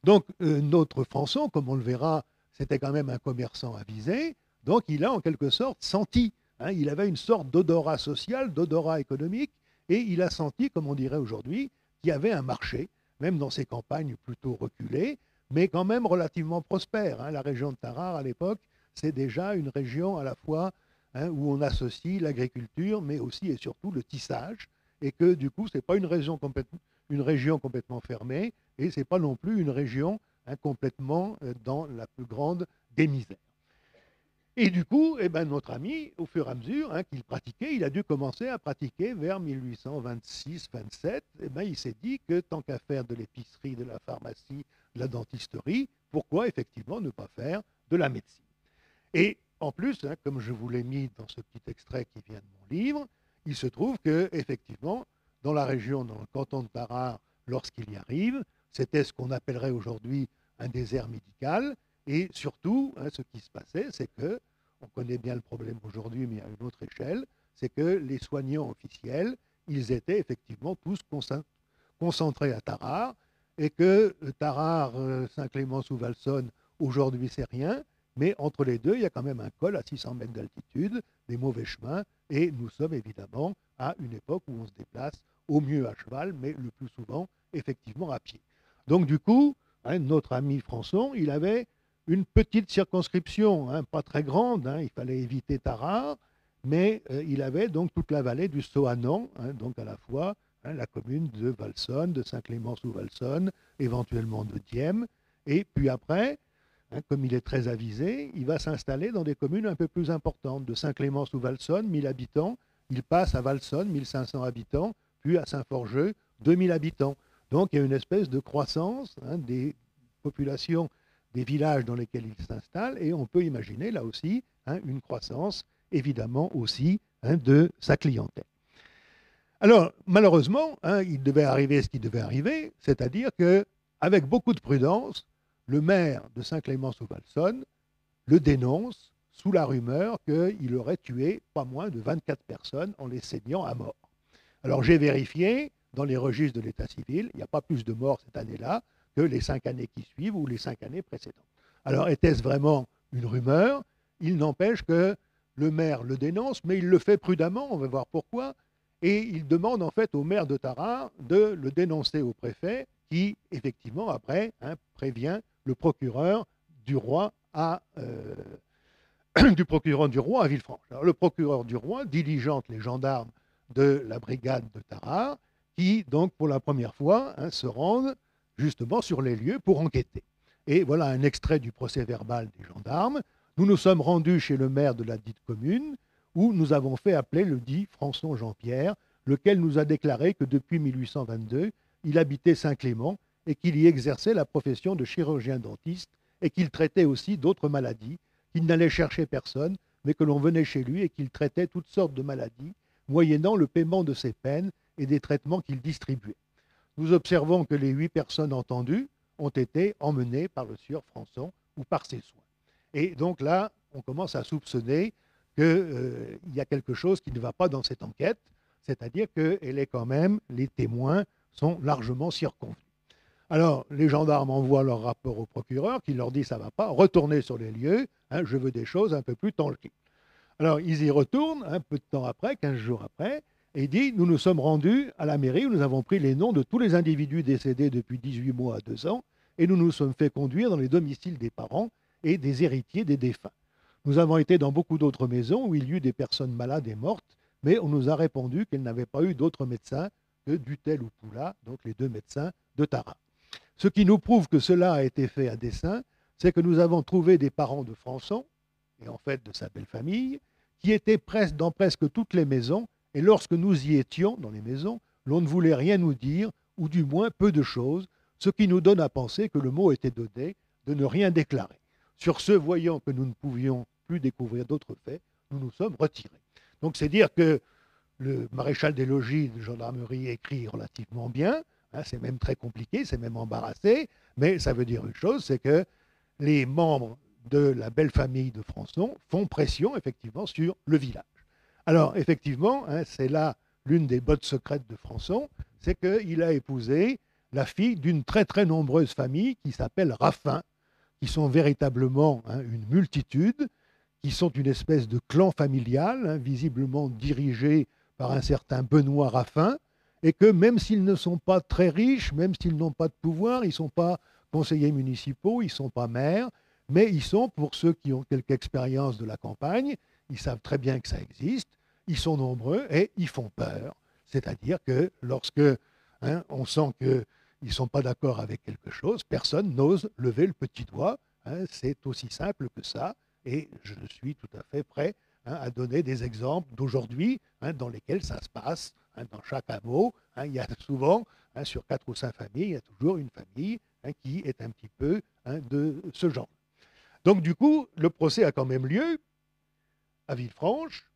Donc notre Françon, comme on le verra, c'était quand même un commerçant avisé, donc il a en quelque sorte senti, hein, il avait une sorte d'odorat social, d'odorat économique, et il a senti, comme on dirait aujourd'hui, qu'il y avait un marché, même dans ces campagnes plutôt reculées, mais quand même relativement prospères. Hein. La région de Tarare, à l'époque, c'est déjà une région à la fois, hein, où on associe l'agriculture, mais aussi et surtout le tissage, et que du coup, ce n'est pas une région complètement fermée, et ce n'est pas non plus une région, hein, complètement dans la plus grande des misères. Et du coup, eh ben, notre ami, au fur et à mesure, hein, qu'il pratiquait, il a dû commencer à pratiquer vers 1826-27. Eh ben, il s'est dit que tant qu'à faire de l'épicerie, de la pharmacie, de la dentisterie, pourquoi effectivement ne pas faire de la médecine? Et en plus, hein, comme je vous l'ai mis dans ce petit extrait qui vient de mon livre, il se trouve que effectivement, dans la région, dans le canton de Tarare, lorsqu'il y arrive, c'était ce qu'on appellerait aujourd'hui un désert médical. Et surtout, hein, ce qui se passait, c'est que, on connaît bien le problème aujourd'hui, mais à une autre échelle, c'est que les soignants officiels, ils étaient effectivement tous concentré à Tarare, et que Tarare, Saint-Clément sous Valsonne, aujourd'hui c'est rien, mais entre les deux, il y a quand même un col à 600 mètres d'altitude, des mauvais chemins, et nous sommes évidemment à une époque où on se déplace au mieux à cheval, mais le plus souvent effectivement à pied. Donc du coup, notre ami Françon, il avait une petite circonscription, pas très grande, il fallait éviter Tarare, mais il avait donc toute la vallée du Soanan, donc à la fois la commune de Valsonne, de Saint-Clément-sous-Valsonne, éventuellement de Dieppe, et puis après, comme il est très avisé, il va s'installer dans des communes un peu plus importantes, de Saint-Clément-sous-Valsonne, 1000 habitants, il passe à Valsonne, 1500 habitants, puis à Saint-Forgeux, 2000 habitants. Donc il y a une espèce de croissance des populations des villages dans lesquels il s'installe, et on peut imaginer là aussi une croissance évidemment aussi de sa clientèle. Alors malheureusement, il devait arriver ce qui devait arriver, c'est-à-dire qu'avec beaucoup de prudence, le maire de Saint-Clément-sous-Valsonne le dénonce sous la rumeur qu'il aurait tué pas moins de 24 personnes en les saignant à mort. Alors j'ai vérifié, dans les registres de l'état civil, il n'y a pas plus de morts cette année-là que les 5 années qui suivent ou les 5 années précédentes. Alors était-ce vraiment une rumeur? Il n'empêche que le maire le dénonce, mais il le fait prudemment, on va voir pourquoi, et il demande en fait au maire de Tarare de le dénoncer au préfet, qui effectivement après prévient le procureur du roi à Villefranche. Alors, le procureur du roi diligente les gendarmes de la brigade de Tarare, qui donc pour la première fois se rendent justement sur les lieux pour enquêter. Et voilà un extrait du procès-verbal des gendarmes. Nous nous sommes rendus chez le maire de la dite commune, où nous avons fait appeler le dit Françon Jean-Pierre, lequel nous a déclaré que depuis 1822, il habitait Saint-Clément et qu'il y exerçait la profession de chirurgien-dentiste et qu'il traitait aussi d'autres maladies, qu'il n'allait chercher personne, mais que l'on venait chez lui et qu'il traitait toutes sortes de maladies, moyennant le paiement de ses peines et des traitements qu'il distribuait. Nous observons que les 8 personnes entendues ont été emmenées par le sieur Françon ou par ses soins. Et donc là, on commence à soupçonner qu'il y a quelque chose qui ne va pas dans cette enquête, c'est-à-dire que les témoins sont largement circonvenus. Alors, les gendarmes envoient leur rapport au procureur qui leur dit « ça ne va pas, retournez sur les lieux, je veux des choses un peu plus tangibles ». Alors, ils y retournent un peu de temps après, 15 jours après, et il dit « nous nous sommes rendus à la mairie où nous avons pris les noms de tous les individus décédés depuis 18 mois à 2 ans, et nous nous sommes fait conduire dans les domiciles des parents et des héritiers des défunts. Nous avons été dans beaucoup d'autres maisons où il y eut des personnes malades et mortes, mais on nous a répondu qu'elles n'avaient pas eu d'autres médecins que Dutel ou Poula, donc les 2 médecins de Tarare. Ce qui nous prouve que cela a été fait à dessein, c'est que nous avons trouvé des parents de Françon, et en fait de sa belle famille, qui étaient dans presque toutes les maisons, et lorsque nous y étions dans les maisons, l'on ne voulait rien nous dire, ou du moins peu de choses, ce qui nous donne à penser que le mot était donné de ne rien déclarer. Sur ce, voyant que nous ne pouvions plus découvrir d'autres faits, nous nous sommes retirés. Donc c'est dire que le maréchal des logis de gendarmerie écrit relativement bien, c'est même très compliqué, c'est même embarrassé, mais ça veut dire une chose, c'est que les membres de la belle famille de Françon font pression effectivement sur le village. Alors effectivement, c'est là l'une des bottes secrètes de Françon, c'est qu'il a épousé la fille d'une très très nombreuse famille qui s'appelle Raffin, qui sont véritablement une multitude, qui sont une espèce de clan familial, visiblement dirigé par un certain Benoît Raffin, et que même s'ils ne sont pas très riches, même s'ils n'ont pas de pouvoir, ils ne sont pas conseillers municipaux, ils ne sont pas maires, mais ils sont, pour ceux qui ont quelque expérience de la campagne, ils savent très bien que ça existe, ils sont nombreux et ils font peur. C'est-à-dire que lorsque on sent qu'ils ne sont pas d'accord avec quelque chose, personne n'ose lever le petit doigt. C'est aussi simple que ça. Et je suis tout à fait prêt à donner des exemples d'aujourd'hui dans lesquels ça se passe. Dans chaque hameau, il y a souvent, sur 4 ou 5 familles, il y a toujours une famille qui est un petit peu de ce genre. Donc du coup, le procès a quand même lieu à Villefranche.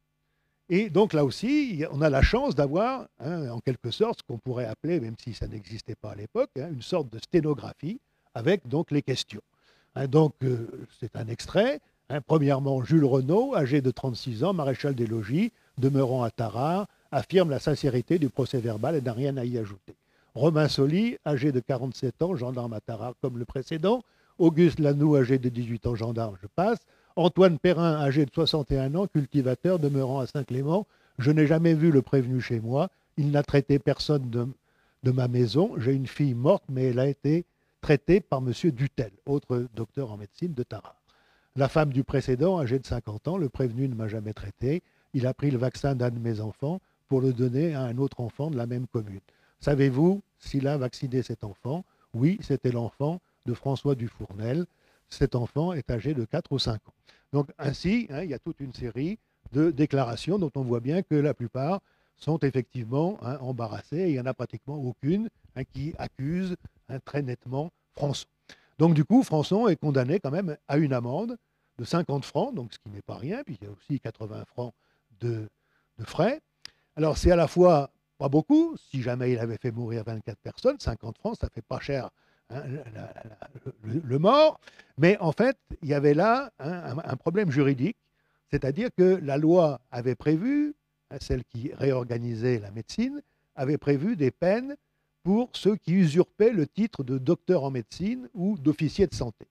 Et donc là aussi, on a la chance d'avoir, en quelque sorte, ce qu'on pourrait appeler, même si ça n'existait pas à l'époque, une sorte de sténographie avec donc les questions. Donc c'est un extrait. Premièrement, Jules Renaud, âgé de 36 ans, maréchal des logis, demeurant à Tarare, affirme la sincérité du procès-verbal et n'a rien à y ajouter. Romain Soli, âgé de 47 ans, gendarme à Tarare comme le précédent. Auguste Lanoux, âgé de 18 ans, gendarme, je passe. Antoine Perrin, âgé de 61 ans, cultivateur, demeurant à Saint-Clément. Je n'ai jamais vu le prévenu chez moi. Il n'a traité personne de ma maison. J'ai une fille morte, mais elle a été traitée par M. Dutel, autre docteur en médecine de Tarare. La femme du précédent, âgée de 50 ans, le prévenu ne m'a jamais traité. Il a pris le vaccin d'un de mes enfants pour le donner à un autre enfant de la même commune. Savez-vous s'il a vacciné cet enfant? Oui, c'était l'enfant de François Dufournel. Cet enfant est âgé de 4 ou 5 ans. Donc ainsi, il y a toute une série de déclarations dont on voit bien que la plupart sont effectivement embarrassées et il n'y en a pratiquement aucune qui accuse très nettement Françon. Donc du coup, Françon est condamné quand même à une amende de 50 francs, donc ce qui n'est pas rien, puis il y a aussi 80 francs de frais. Alors c'est à la fois pas beaucoup, si jamais il avait fait mourir 24 personnes, 50 francs, ça fait pas cher le mort, mais en fait, il y avait là un problème juridique, c'est-à-dire que la loi avait prévu, celle qui réorganisait la médecine, avait prévu des peines pour ceux qui usurpaient le titre de docteur en médecine ou d'officier de santé.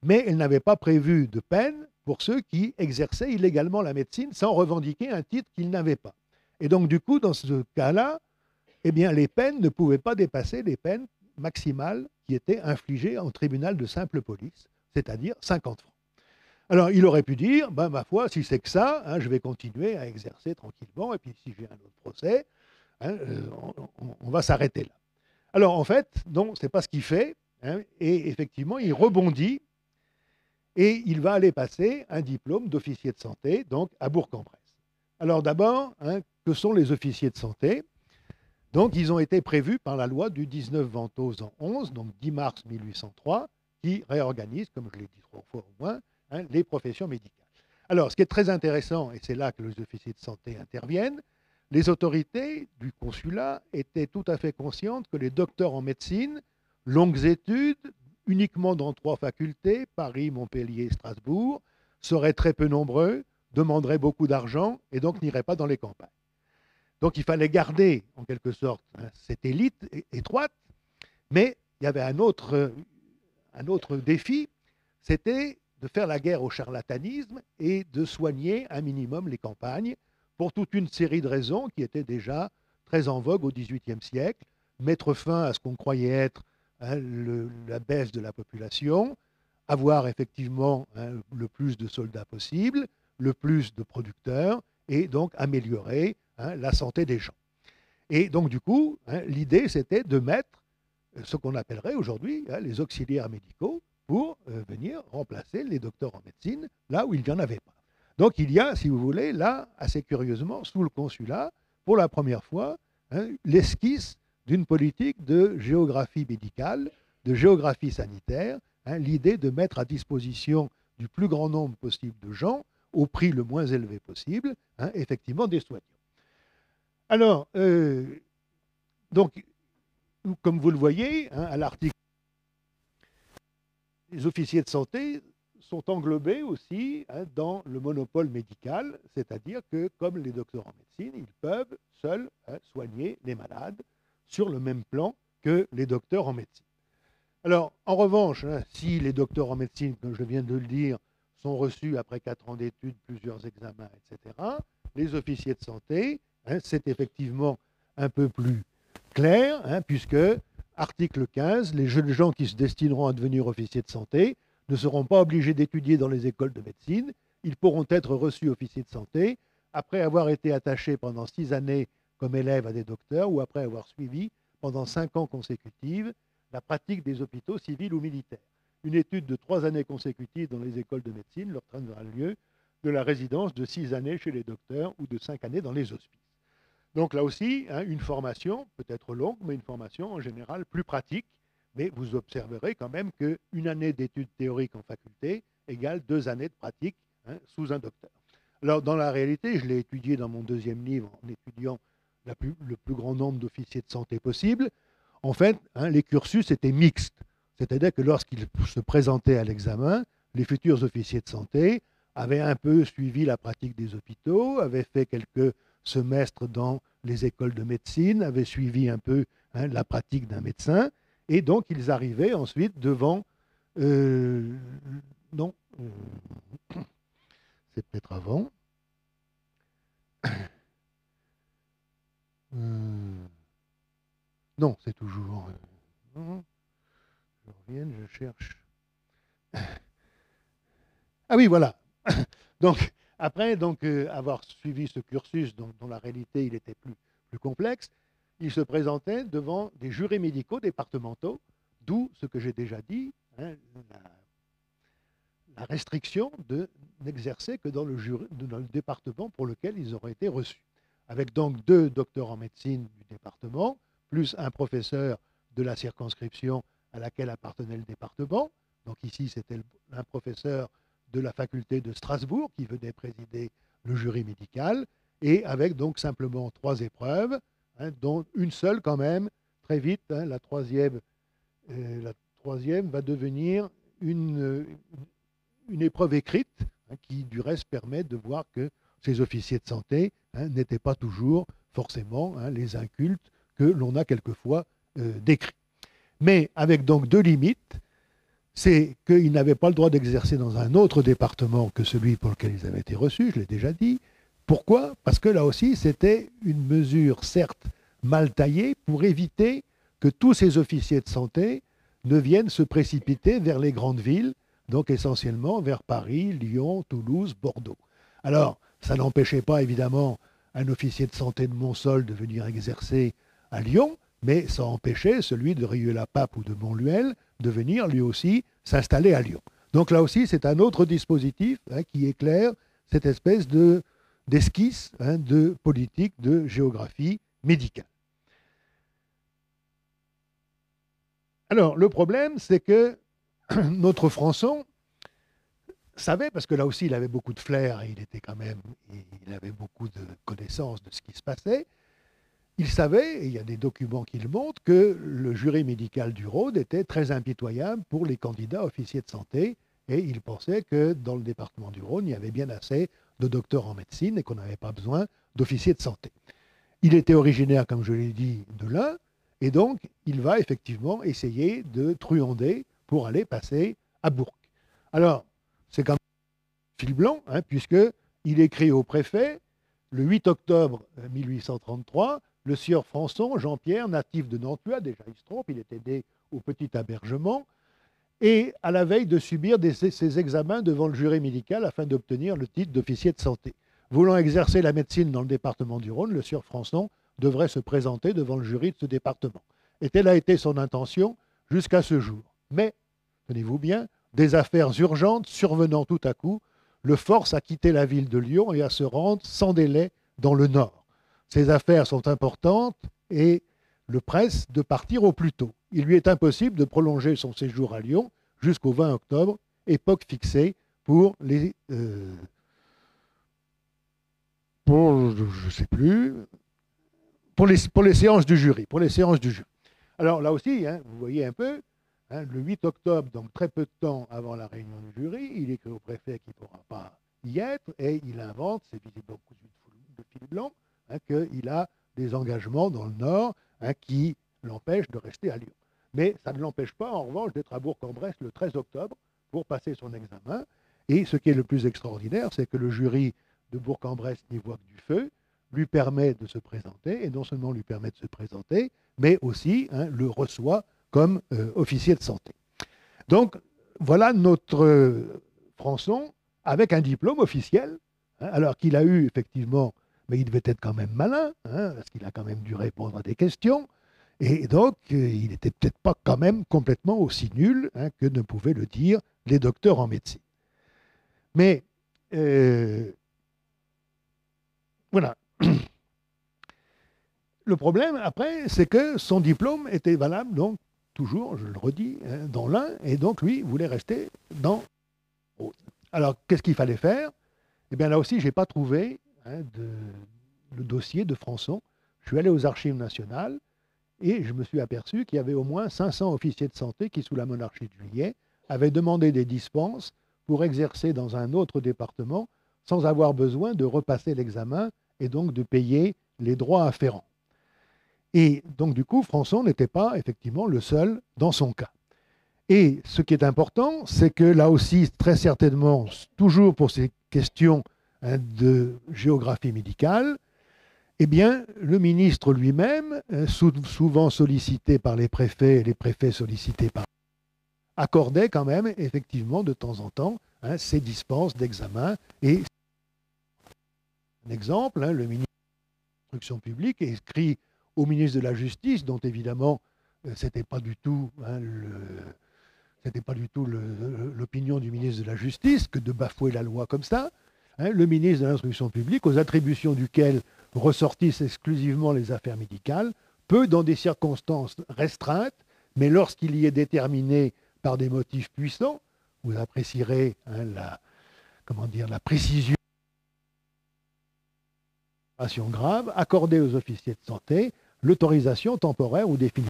Mais elle n'avait pas prévu de peine pour ceux qui exerçaient illégalement la médecine sans revendiquer un titre qu'ils n'avaient pas. Et donc, du coup, dans ce cas-là, eh bien, les peines ne pouvaient pas dépasser les peines maximales qui étaient infligées en tribunal de simple police, c'est-à-dire 50 francs. Alors, il aurait pu dire, ma foi, si c'est que ça, je vais continuer à exercer tranquillement, et puis si j'ai un autre procès, on va s'arrêter là. Alors, en fait, non, ce n'est pas ce qu'il fait, et effectivement, il rebondit, et il va aller passer un diplôme d'officier de santé, donc à Bourg-en-Bresse. Alors d'abord, que sont les officiers de santé? Donc, ils ont été prévus par la loi du 19 Ventose en 11, donc 10 mars 1803, qui réorganise, comme je l'ai dit 3 fois au moins, les professions médicales. Alors, ce qui est très intéressant, et c'est là que les officiers de santé interviennent, les autorités du consulat étaient tout à fait conscientes que les docteurs en médecine, longues études, uniquement dans 3 facultés, Paris, Montpellier, Strasbourg, seraient très peu nombreux, demanderaient beaucoup d'argent et donc n'iraient pas dans les campagnes. Donc il fallait garder, en quelque sorte, cette élite étroite, mais il y avait un autre défi, c'était de faire la guerre au charlatanisme et de soigner un minimum les campagnes pour toute une série de raisons qui étaient déjà très en vogue au XVIIIe siècle, mettre fin à ce qu'on croyait être la baisse de la population, avoir effectivement le plus de soldats possible, le plus de producteurs, et donc améliorer la santé des gens. Et donc, du coup, l'idée, c'était de mettre ce qu'on appellerait aujourd'hui les auxiliaires médicaux pour venir remplacer les docteurs en médecine là où il n'y en avait pas. Donc, il y a, si vous voulez, là, assez curieusement, sous le consulat, pour la première fois, l'esquisse d'une politique de géographie médicale, de géographie sanitaire, l'idée de mettre à disposition du plus grand nombre possible de gens, au prix le moins élevé possible, effectivement des soignants. Alors, donc, comme vous le voyez, à l'article, les officiers de santé sont englobés aussi dans le monopole médical, c'est-à-dire que, comme les docteurs en médecine, ils peuvent seuls soigner les malades sur le même plan que les docteurs en médecine. Alors, en revanche, si les docteurs en médecine, comme je viens de le dire, sont reçus après 4 ans d'études, plusieurs examens, etc., les officiers de santé, c'est effectivement un peu plus clair, puisque, article 15, les jeunes gens qui se destineront à devenir officiers de santé ne seront pas obligés d'étudier dans les écoles de médecine. Ils pourront être reçus officiers de santé après avoir été attachés pendant 6 années comme élèves à des docteurs ou après avoir suivi pendant 5 ans consécutives la pratique des hôpitaux civils ou militaires. Une étude de 3 années consécutives dans les écoles de médecine leur donnera lieu de la résidence de 6 années chez les docteurs ou de 5 années dans les hospices. Donc là aussi, une formation, peut-être longue, mais une formation en général plus pratique. Mais vous observerez quand même qu'une année d'études théoriques en faculté égale 2 années de pratique sous un docteur. Alors dans la réalité, je l'ai étudié dans mon 2e livre en étudiant le plus grand nombre d'officiers de santé possible. En fait, les cursus étaient mixtes. C'est-à-dire que lorsqu'ils se présentaient à l'examen, les futurs officiers de santé avaient un peu suivi la pratique des hôpitaux, avaient fait quelques semestres dans les écoles de médecine, avaient suivi un peu la pratique d'un médecin. Et donc, ils arrivaient ensuite devant... non, c'est peut-être avant. Non, c'est toujours... je reviens, je cherche... Ah oui, voilà. Donc, après avoir suivi ce cursus dont la réalité il était plus complexe, il se présentait devant des jurés médicaux départementaux, d'où ce que j'ai déjà dit, la restriction de n'exercer que dans le département pour lequel ils auraient été reçus. Avec donc 2 docteurs en médecine du département, plus un professeur de la circonscription à laquelle appartenait le département. Donc ici, c'était un professeur de la faculté de Strasbourg qui venait présider le jury médical, et avec donc simplement 3 épreuves, dont une seule quand même, très vite, la troisième va devenir une épreuve écrite, qui du reste permet de voir que ces officiers de santé n'étaient pas toujours forcément les incultes que l'on a quelquefois décrits. Mais avec donc 2 limites, c'est qu'ils n'avaient pas le droit d'exercer dans un autre département que celui pour lequel ils avaient été reçus, je l'ai déjà dit. Pourquoi? Parce que là aussi, c'était une mesure, certes, mal taillée pour éviter que tous ces officiers de santé ne viennent se précipiter vers les grandes villes, donc essentiellement vers Paris, Lyon, Toulouse, Bordeaux. Alors, ça n'empêchait pas évidemment un officier de santé de Montsols de venir exercer à Lyon, mais ça empêchait celui de Rieux-la-Pape ou de Montluel de venir lui aussi s'installer à Lyon. Donc là aussi, c'est un autre dispositif qui éclaire cette espèce d'esquisse de politique de géographie médicale. Alors, le problème, c'est que notre Françon savait, parce que là aussi, il avait beaucoup de flair, et il avait beaucoup de connaissances de ce qui se passait. Il savait, et il y a des documents qui le montrent, que le jury médical du Rhône était très impitoyable pour les candidats officiers de santé, et il pensait que dans le département du Rhône, il y avait bien assez de docteurs en médecine et qu'on n'avait pas besoin d'officiers de santé. Il était originaire, comme je l'ai dit, de l'Ain, et donc il va effectivement essayer de truander pour aller passer à Bourg. Alors, c'est quand même un fil blanc, puisqu'il écrit au préfet, le 8 octobre 1833, le sieur Françon, Jean-Pierre, natif de Nantua, déjà il se trompe, il était né au Petit Abergement, et à la veille de subir ses examens devant le jury médical afin d'obtenir le titre d'officier de santé. Voulant exercer la médecine dans le département du Rhône, le sieur Françon devrait se présenter devant le jury de ce département. Et telle a été son intention jusqu'à ce jour. Mais, tenez-vous bien, des affaires urgentes survenant tout à coup le forcent à quitter la ville de Lyon et à se rendre sans délai dans le Nord. Ces affaires sont importantes et le presse de partir au plus tôt. Il lui est impossible de prolonger son séjour à Lyon jusqu'au 20 octobre, époque fixée pour les... je sais plus... Pour les séances du jury. Alors là aussi, vous voyez un peu, le 8 octobre, donc très peu de temps avant la réunion du jury, il écrit au préfet qu'il ne pourra pas y être et il invente, c'est visiblement cousu de fil blanc, qu'il a des engagements dans le Nord qui l'empêchent de rester à Lyon. Mais ça ne l'empêche pas, en revanche, d'être à Bourg-en-Bresse le 13 octobre pour passer son examen. Et ce qui est le plus extraordinaire, c'est que le jury de Bourg-en-Bresse n'y voit que du feu, lui permet de se présenter, et non seulement lui permet de se présenter, mais aussi le reçoit comme officier de santé. Donc, voilà notre Françon avec un diplôme officiel, alors qu'il a eu effectivement, mais il devait être quand même malin, parce qu'il a quand même dû répondre à des questions, et donc il n'était peut-être pas quand même complètement aussi nul que ne pouvaient le dire les docteurs en médecine. Mais voilà. Le problème, après, c'est que son diplôme était valable, donc, toujours, je le redis, dans l'Ain, et donc, lui, voulait rester dans l'Aude. Alors, qu'est-ce qu'il fallait faire? Eh bien, là aussi, je n'ai pas trouvé le dossier de Françon. Je suis allé aux archives nationales, et je me suis aperçu qu'il y avait au moins 500 officiers de santé qui, sous la monarchie de Juillet, avaient demandé des dispenses pour exercer dans un autre département sans avoir besoin de repasser l'examen et donc de payer les droits afférents. Et donc, du coup, Françon n'était pas effectivement le seul dans son cas. Et ce qui est important, c'est que là aussi, très certainement, toujours pour ces questions de géographie médicale, eh bien, le ministre lui-même, souvent sollicité par les préfets et les préfets sollicités par accordait quand même effectivement de temps en temps ces dispenses d'examen. Et un exemple, le ministre de l'Instruction publique écrit au ministre de la Justice, dont évidemment c'était pas du tout l'opinion du ministre de la Justice que de bafouer la loi comme ça. Le ministre de l'Instruction publique, aux attributions duquel ressortissent exclusivement les affaires médicales, peut, dans des circonstances restreintes, mais lorsqu'il y est déterminé par des motifs puissants, vous apprécierez la précision grave, accorder aux officiers de santé l'autorisation temporaire ou définitive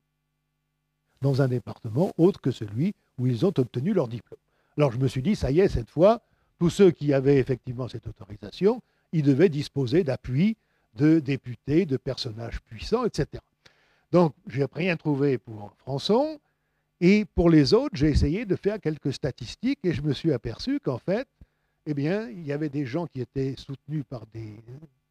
dans un département autre que celui où ils ont obtenu leur diplôme. Alors je me suis dit, ça y est, cette fois, tous ceux qui avaient effectivement cette autorisation, ils devaient disposer d'appui de députés, de personnages puissants, etc. Donc, je n'ai rien trouvé pour Françon. Et pour les autres, j'ai essayé de faire quelques statistiques et je me suis aperçu qu'en fait, eh bien, il y avait des gens qui étaient soutenus par des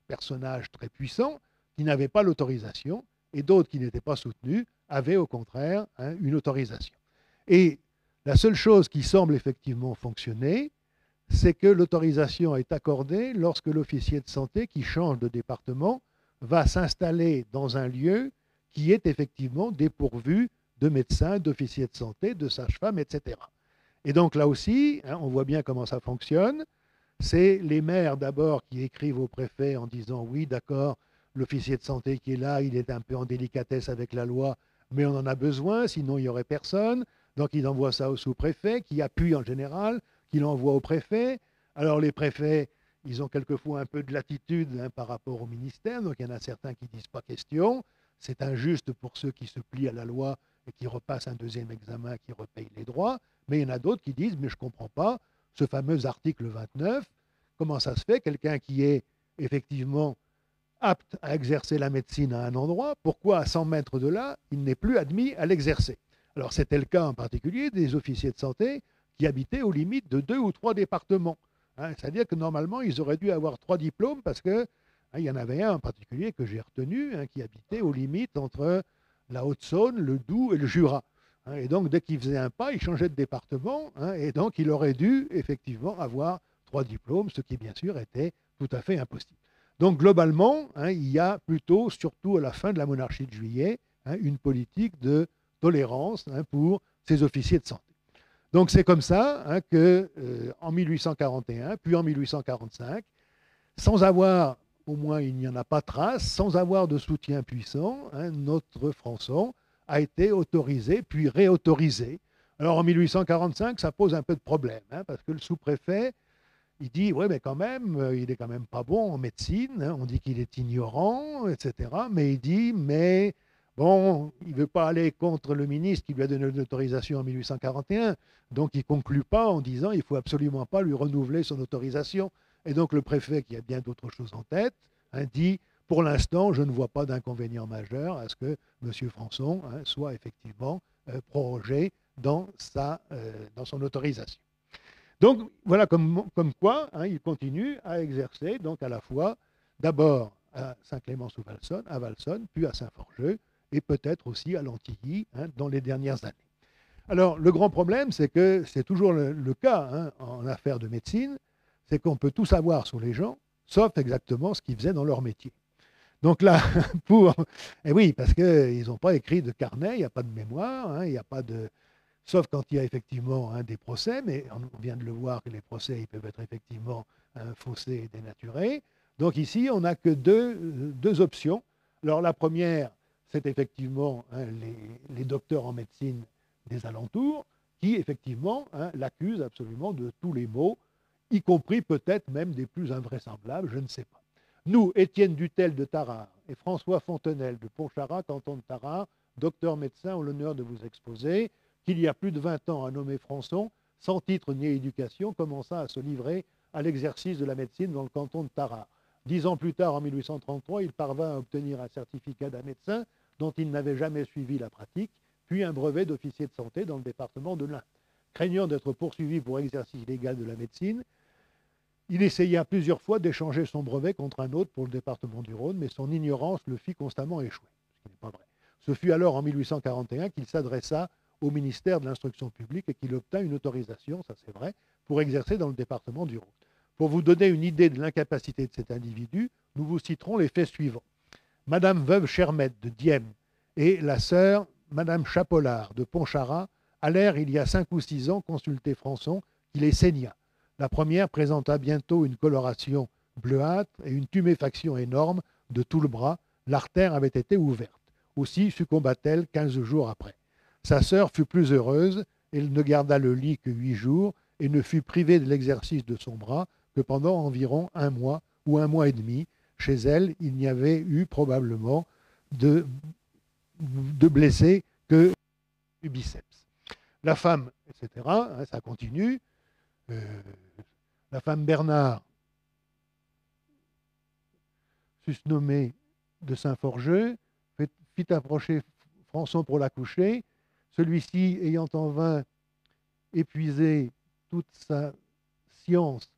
personnages très puissants qui n'avaient pas l'autorisation et d'autres qui n'étaient pas soutenus avaient au contraire une autorisation. Et la seule chose qui semble effectivement fonctionner, c'est que l'autorisation est accordée lorsque l'officier de santé qui change de département va s'installer dans un lieu qui est effectivement dépourvu de médecins, d'officiers de santé, de sages-femmes, etc. Et donc là aussi, on voit bien comment ça fonctionne. C'est les maires d'abord qui écrivent au préfet en disant oui, d'accord, l'officier de santé qui est là, il est un peu en délicatesse avec la loi, mais on en a besoin, sinon il n'y aurait personne. Donc il envoie ça au sous-préfet, qui appuie en général, qui l'envoie au préfet. Alors les préfets, ils ont quelquefois un peu de latitude par rapport au ministère, donc il y en a certains qui disent pas question. C'est injuste pour ceux qui se plient à la loi et qui repassent un deuxième examen, qui repayent les droits. Mais il y en a d'autres qui disent, mais je ne comprends pas, ce fameux article 29, comment ça se fait, quelqu'un qui est effectivement apte à exercer la médecine à un endroit, pourquoi à 100 mètres de là, il n'est plus admis à l'exercer? Alors c'était le cas en particulier des officiers de santé qui habitaient aux limites de 2 ou 3 départements. C'est-à-dire que normalement, ils auraient dû avoir 3 diplômes parce que il y en avait un en particulier que j'ai retenu, qui habitait aux limites entre la Haute-Saône, le Doubs et le Jura. Et donc, dès qu'il faisait un pas, il changeait de département, et donc il aurait dû effectivement avoir 3 diplômes, ce qui bien sûr était tout à fait impossible. Donc globalement, il y a plutôt, surtout à la fin de la monarchie de Juillet, une politique de tolérance pour ces officiers de santé. Donc c'est comme ça que en 1841, puis en 1845, sans avoir, au moins il n'y en a pas trace, sans avoir de soutien puissant, notre Françon a été autorisé, puis réautorisé. Alors en 1845, ça pose un peu de problème, parce que le sous-préfet, il dit, oui, mais quand même, il est quand même pas bon en médecine, on dit qu'il est ignorant, etc. Mais il dit, mais bon, il ne veut pas aller contre le ministre qui lui a donné l'autorisation en 1841, donc il ne conclut pas en disant, il ne faut absolument pas lui renouveler son autorisation. Et donc le préfet, qui a bien d'autres choses en tête, dit, pour l'instant, je ne vois pas d'inconvénient majeur à ce que M. Françon soit effectivement prorogé dans son autorisation. Donc voilà comme quoi il continue à exercer donc à la fois d'abord à Saint-Clément-sous-Valsonne, à Valsonne, puis à Saint-Forgeux et peut-être aussi à Lantilly dans les dernières années. Alors le grand problème, c'est que c'est toujours le cas en affaires de médecine, c'est qu'on peut tout savoir sur les gens, sauf exactement ce qu'ils faisaient dans leur métier. Donc là, oui, parce qu'ils n'ont pas écrit de carnet, il n'y a pas de mémoire, il n'y a pas de... Sauf quand il y a effectivement des procès, mais on vient de le voir que les procès ils peuvent être effectivement faussés et dénaturés. Donc ici, on n'a que deux options. Alors la première, c'est effectivement les docteurs en médecine des alentours qui effectivement l'accusent absolument de tous les maux, y compris peut-être même des plus invraisemblables, je ne sais pas. Nous, Étienne Dutel de Tarare et François Fontenelle de Pontcharrat, canton de Tarare, docteur médecin, ont l'honneur de vous exposer qu'il y a plus de 20 ans, un nommé Françon, sans titre ni éducation, commença à se livrer à l'exercice de la médecine dans le canton de Tarare. 10 ans plus tard, en 1833, il parvint à obtenir un certificat d'un médecin dont il n'avait jamais suivi la pratique, puis un brevet d'officier de santé dans le département de l'Ain. Craignant d'être poursuivi pour exercice illégal de la médecine, il essaya plusieurs fois d'échanger son brevet contre un autre pour le département du Rhône, mais son ignorance le fit constamment échouer, ce qui n'est pas vrai. Ce fut alors en 1841 qu'il s'adressa au ministère de l'Instruction publique et qu'il obtint une autorisation, ça c'est vrai, pour exercer dans le département du Rhône. Pour vous donner une idée de l'incapacité de cet individu, nous vous citerons les faits suivants. Madame Veuve Chermette de Dieppe et la sœur Madame Chapolard de Pontcharrat allèrent il y a 5 ou 6 ans consulter Françon, qui les saigna. La première présenta bientôt une coloration bleuâtre et une tuméfaction énorme de tout le bras. L'artère avait été ouverte. Aussi succomba-t-elle 15 jours après. Sa sœur fut plus heureuse. Elle ne garda le lit que 8 jours et ne fut privée de l'exercice de son bras que pendant environ 1 mois ou 1 mois et demi. Chez elle, il n'y avait eu probablement de blessés que du biceps. La femme, etc., hein, ça continue. La femme Bernard, susnommée de Saint-Forgeux, fit approcher Françon pour la coucher. Celui-ci, ayant en vain épuisé toute sa science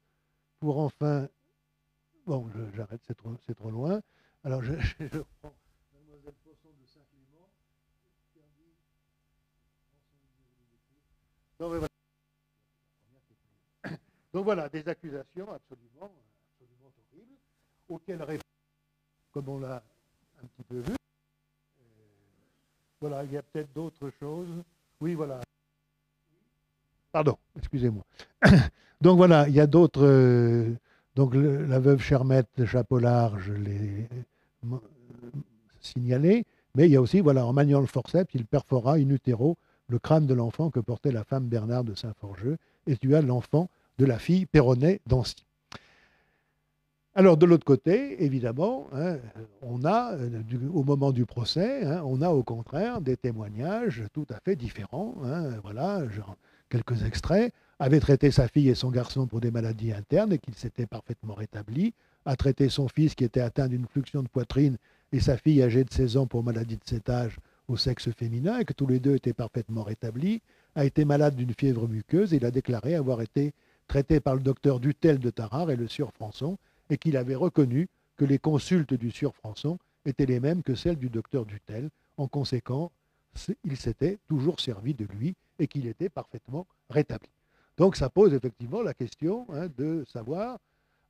pour enfin... Bon, j'arrête, c'est trop loin. Alors, je reprends Mademoiselle Poisson de Saint-Clément. Donc voilà, des accusations absolument horribles, auxquelles répond, comme on l'a un petit peu vu. Voilà, il y a peut-être d'autres choses. Oui, voilà. Pardon, excusez-moi. Donc voilà, il y a d'autres... donc la veuve Chermette, Chapolard, je l'ai signalé, mais il y a aussi, voilà, en maniant le forceps, il perfora in utero le crâne de l'enfant que portait la femme Bernard de Saint-Forgeux et tua l'enfant de la fille Perronnet d'Ancy. Alors, de l'autre côté, évidemment, hein, on a, au moment du procès, hein, on a au contraire des témoignages tout à fait différents. Hein, voilà, genre, quelques extraits. Avait traité sa fille et son garçon pour des maladies internes et qu'il s'était parfaitement rétabli. A traité son fils qui était atteint d'une fluxion de poitrine et sa fille âgée de 16 ans pour maladie de cet âge au sexe féminin et que tous les deux étaient parfaitement rétablis. A été malade d'une fièvre muqueuse et il a déclaré avoir été traité par le docteur Dutel de Tarare et le sieur Françon, et qu'il avait reconnu que les consultes du sieur Françon étaient les mêmes que celles du docteur Dutel. En conséquence, il s'était toujours servi de lui et qu'il était parfaitement rétabli. Donc ça pose effectivement la question, hein, de savoir,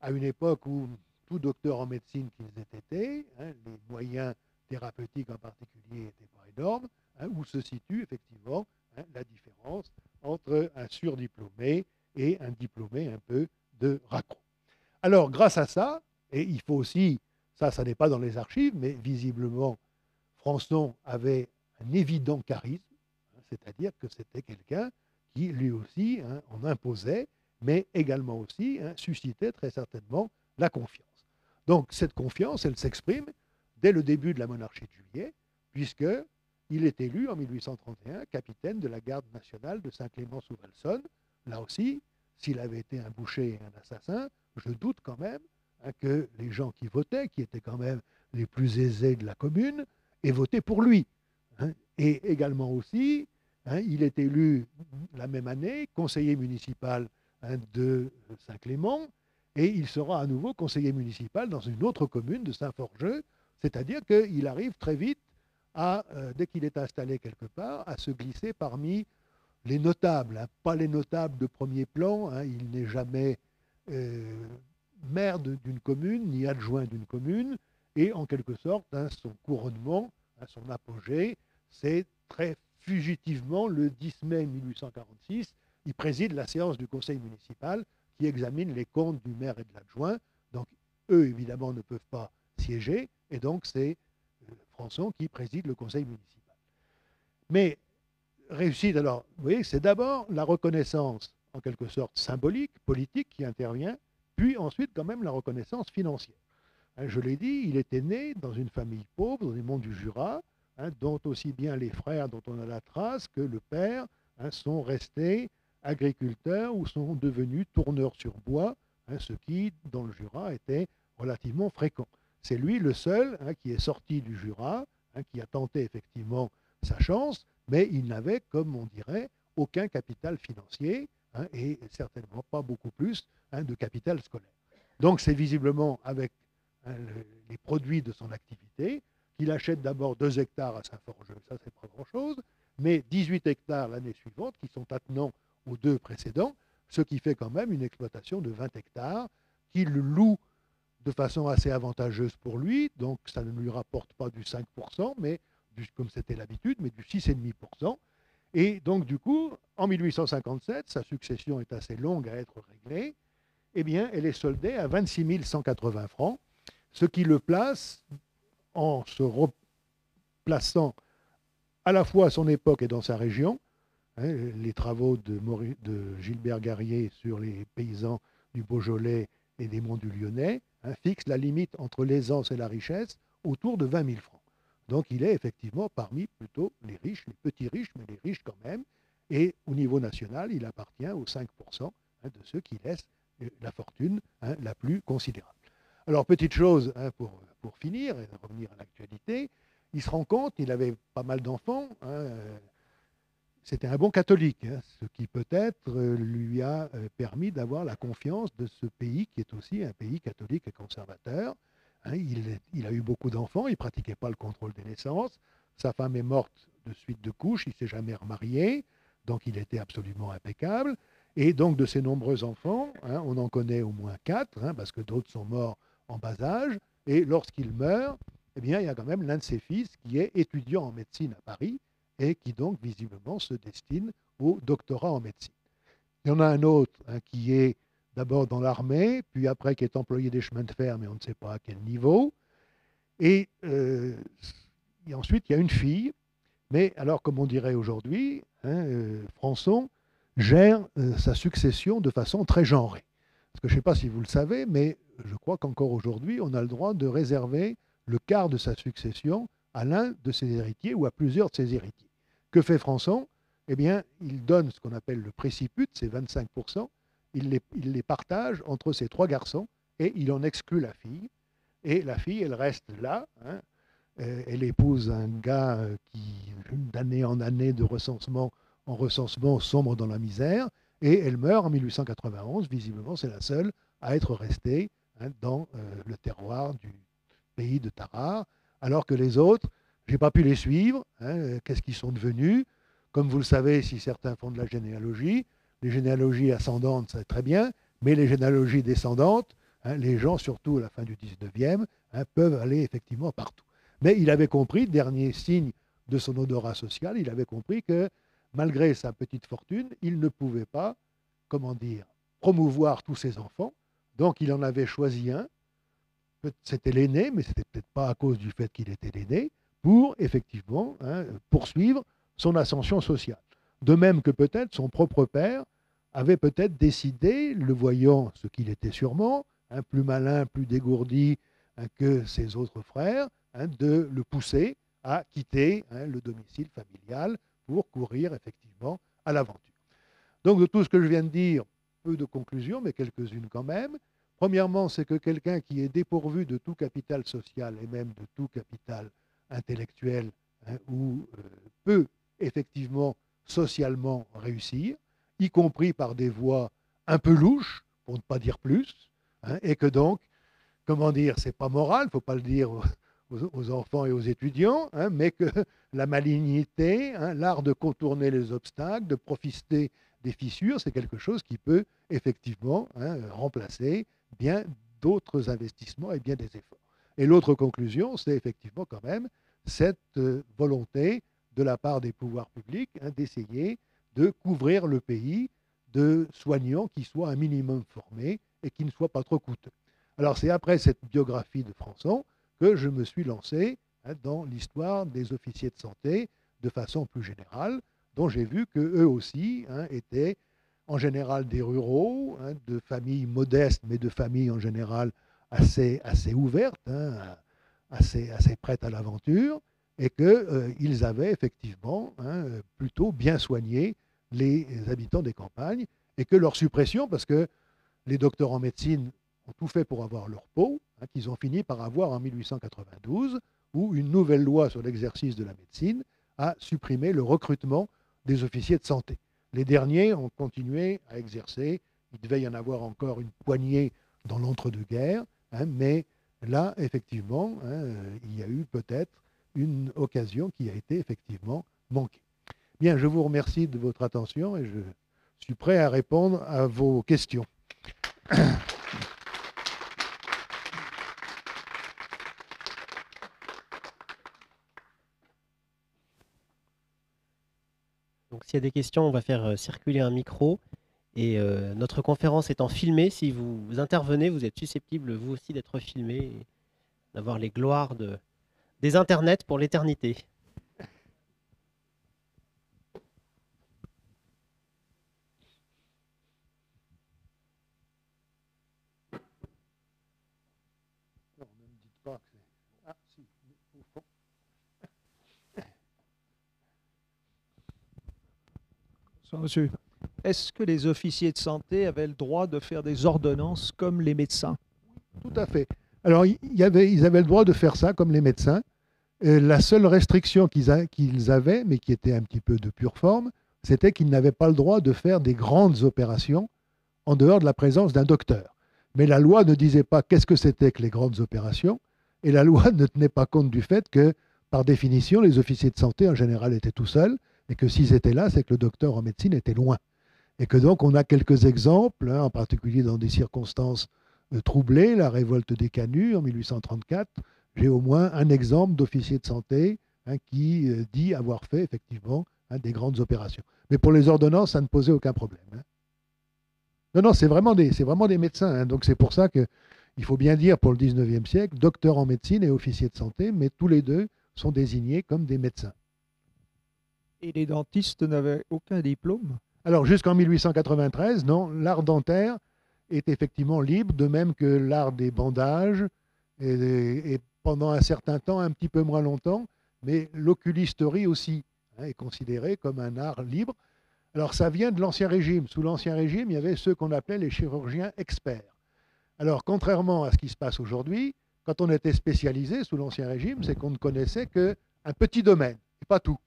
à une époque où tout docteur en médecine qu'ils aient été, hein, les moyens thérapeutiques en particulier n'étaient pas énormes, hein, où se situe effectivement, hein, la différence entre un surdiplômé et un diplômé un peu de raccro. Alors, grâce à ça, et il faut aussi, ça n'est pas dans les archives, mais visiblement, Françon avait un évident charisme, hein, c'est-à-dire que c'était quelqu'un qui, lui aussi, hein, en imposait, mais également aussi, hein, suscitait très certainement la confiance. Donc, cette confiance, elle s'exprime dès le début de la monarchie de Juillet, puisqu'il est élu en 1831 capitaine de la garde nationale de Saint-Clément-sous-Valsonne. Là aussi, s'il avait été un boucher et un assassin, je doute quand même, hein, que les gens qui votaient, qui étaient quand même les plus aisés de la commune, aient voté pour lui. Hein. Et également aussi, hein, il est élu la même année conseiller municipal, hein, de Saint-Clément, et il sera à nouveau conseiller municipal dans une autre commune de Saint-Forgeux, c'est-à-dire qu'il arrive très vite, dès qu'il est installé quelque part, à se glisser parmi les notables, hein, pas les notables de premier plan, hein, il n'est jamais maire d'une commune, ni adjoint d'une commune, et en quelque sorte, hein, son couronnement, hein, son apogée, c'est très fugitivement le 10 mai 1846, il préside la séance du conseil municipal qui examine les comptes du maire et de l'adjoint. Donc, eux, évidemment, ne peuvent pas siéger, et donc c'est Françon qui préside le conseil municipal. Mais réussite, alors, vous voyez, c'est d'abord la reconnaissance, en quelque sorte symbolique, politique, qui intervient, puis ensuite quand même la reconnaissance financière. Hein, je l'ai dit, il était né dans une famille pauvre, dans les monts du Jura, hein, dont aussi bien les frères dont on a la trace que le père, hein, sont restés agriculteurs ou sont devenus tourneurs sur bois, hein, ce qui, dans le Jura, était relativement fréquent. C'est lui le seul, hein, qui est sorti du Jura, qui a tenté effectivement sa chance, mais il n'avait, comme on dirait, aucun capital financier et certainement pas beaucoup plus de capital scolaire. Donc c'est visiblement avec les produits de son activité qu'il achète d'abord 2 hectares à Saint-Forgeux, ça c'est pas grand-chose, mais 18 hectares l'année suivante qui sont attenants aux 2 précédents, ce qui fait quand même une exploitation de 20 hectares qu'il loue de façon assez avantageuse pour lui, donc ça ne lui rapporte pas du 5%, mais comme c'était l'habitude, mais du 6,5%. Et donc du coup, en 1857, sa succession est assez longue à être réglée, eh bien elle est soldée à 26 180 francs, ce qui le place, en se replaçant à la fois à son époque et dans sa région, les travaux de Gilbert Garrier sur les paysans du Beaujolais et des monts du Lyonnais fixent la limite entre l'aisance et la richesse autour de 20 000 francs. Donc il est effectivement parmi plutôt les riches, les petits riches, mais les riches quand même. Et au niveau national, il appartient aux 5% de ceux qui laissent la fortune la plus considérable. Alors petite chose pour finir et revenir à l'actualité, il se rend compte, il avait pas mal d'enfants, c'était un bon catholique, ce qui peut-être lui a permis d'avoir la confiance de ce pays qui est aussi un pays catholique et conservateur. Il a eu beaucoup d'enfants, il ne pratiquait pas le contrôle des naissances, sa femme est morte de suite de couches, il ne s'est jamais remarié, donc il était absolument impeccable. Et donc de ses nombreux enfants, on en connaît au moins 4, parce que d'autres sont morts en bas âge, et lorsqu'il meurt, eh bien, il y a quand même l'un de ses fils qui est étudiant en médecine à Paris, et qui donc visiblement se destine au doctorat en médecine. Il y en a un autre qui est d'abord dans l'armée, puis après qui est employé des chemins de fer, mais on ne sait pas à quel niveau. Et ensuite, il y a une fille, mais alors comme on dirait aujourd'hui, Françon gère sa succession de façon très genrée. Parce que je ne sais pas si vous le savez, mais je crois qu'encore aujourd'hui, on a le droit de réserver le quart de sa succession à l'un de ses héritiers ou à plusieurs de ses héritiers. Que fait Françon? Eh bien, il donne ce qu'on appelle le préciput, c'est 25%, il les partage entre ses 3 garçons et il en exclut la fille. Et la fille, elle reste là, elle épouse un gars qui, d'année en année, de recensement en recensement, sombre dans la misère, et elle meurt en 1891, visiblement c'est la seule à être restée dans le terroir du pays de Tarare, alors que les autres, je n'ai pas pu les suivre. Qu'est-ce qu'ils sont devenus? Comme vous le savez, si certains font de la généalogie, les généalogies ascendantes, c'est très bien, mais les généalogies descendantes, les gens, surtout à la fin du 19e, peuvent aller effectivement partout. Mais il avait compris, dernier signe de son odorat social, il avait compris que malgré sa petite fortune, il ne pouvait pas, comment dire, promouvoir tous ses enfants. Donc il en avait choisi un, c'était l'aîné, mais ce n'était peut-être pas à cause du fait qu'il était l'aîné, pour effectivement poursuivre son ascension sociale. De même que peut-être son propre père avait peut-être décidé, le voyant ce qu'il était sûrement, plus malin, plus dégourdi que ses autres frères, de le pousser à quitter le domicile familial pour courir effectivement à l'aventure. Donc de tout ce que je viens de dire, peu de conclusions, mais quelques-unes quand même. Premièrement, c'est que quelqu'un qui est dépourvu de tout capital social et même de tout capital intellectuel ou peut effectivement socialement réussir, y compris par des voies un peu louches, pour ne pas dire plus, et que donc, comment dire, c'est pas moral, il ne faut pas le dire aux enfants et aux étudiants, mais que la malignité, l'art de contourner les obstacles, de profiter des fissures, c'est quelque chose qui peut effectivement remplacer bien d'autres investissements et bien des efforts. Et l'autre conclusion, c'est effectivement quand même cette volonté de la part des pouvoirs publics d'essayer de couvrir le pays de soignants qui soient un minimum formés et qui ne soient pas trop coûteux. Alors c'est après cette biographie de Françon que je me suis lancé dans l'histoire des officiers de santé de façon plus générale, dont j'ai vu qu'eux aussi étaient en général des ruraux, de familles modestes, mais de familles en général assez ouvertes, assez prêtes à l'aventure, et qu'ils avaient effectivement plutôt bien soigné les habitants des campagnes, et que leur suppression, parce que les docteurs en médecine ont tout fait pour avoir leur peau, qu'ils ont fini par avoir en 1892, où une nouvelle loi sur l'exercice de la médecine a supprimé le recrutement des officiers de santé. Les derniers ont continué à exercer. Il devait y en avoir encore une poignée dans l'entre-deux-guerres, hein, mais là, effectivement, hein, il y a eu peut-être une occasion qui a été effectivement manquée. Bien, je vous remercie de votre attention et je suis prêt à répondre à vos questions. Donc s'il y a des questions, on va faire circuler un micro. Et notre conférence étant filmée, si vous intervenez, vous êtes susceptible, vous aussi, d'être filmé et d'avoir les gloires des internets pour l'éternité. Non, ne me dites pas que c'est... Ah, si, au fond. Monsieur, est-ce que les officiers de santé avaient le droit de faire des ordonnances comme les médecins? Tout à fait. Alors, ils avaient le droit de faire ça comme les médecins. La seule restriction qu'ils avaient, mais qui était un petit peu de pure forme, c'était qu'ils n'avaient pas le droit de faire des grandes opérations en dehors de la présence d'un docteur. Mais la loi ne disait pas qu'est-ce que c'était que les grandes opérations, et la loi ne tenait pas compte du fait que, par définition, les officiers de santé, en général, étaient tout seuls, et que s'ils étaient là, c'est que le docteur en médecine était loin. Et que donc, on a quelques exemples, hein, en particulier dans des circonstances troublées, la révolte des Canuts en 1834, j'ai au moins un exemple d'officier de santé, hein, qui dit avoir fait effectivement, hein, des grandes opérations. Mais pour les ordonnances, ça ne posait aucun problème, hein. Non, non, c'est vraiment des médecins, hein. Donc c'est pour ça qu'il faut bien dire pour le 19e siècle, docteur en médecine et officier de santé, mais tous les deux sont désignés comme des médecins. Et les dentistes n'avaient aucun diplôme? Alors jusqu'en 1893, non, l'art dentaire est effectivement libre, de même que l'art des bandages, et pendant un certain temps, un petit peu moins longtemps, mais l'oculisterie aussi, hein, est considérée comme un art libre. Alors ça vient de l'Ancien Régime. Sous l'Ancien Régime, il y avait ceux qu'on appelait les chirurgiens experts. Alors contrairement à ce qui se passe aujourd'hui, quand on était spécialisé sous l'Ancien Régime, c'est qu'on ne connaissait qu'un petit domaine, et pas tout.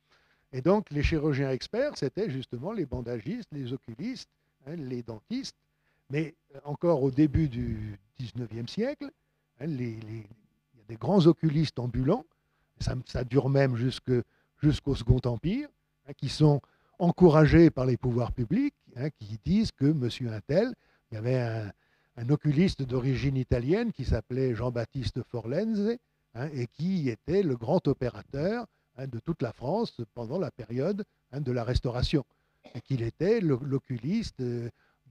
Et donc les chirurgiens experts, c'était justement les bandagistes, les oculistes, hein, les dentistes. Mais encore au début du 19e siècle, hein, il y a des grands oculistes ambulants, ça dure même jusqu'au Second Empire, hein, qui sont encouragés par les pouvoirs publics, hein, qui disent que monsieur Untel, il y avait un oculiste d'origine italienne qui s'appelait Jean-Baptiste Forlenze, hein, et qui était le grand opérateur, hein, de toute la France pendant la période, hein, de la Restauration, et qu'il était l'oculiste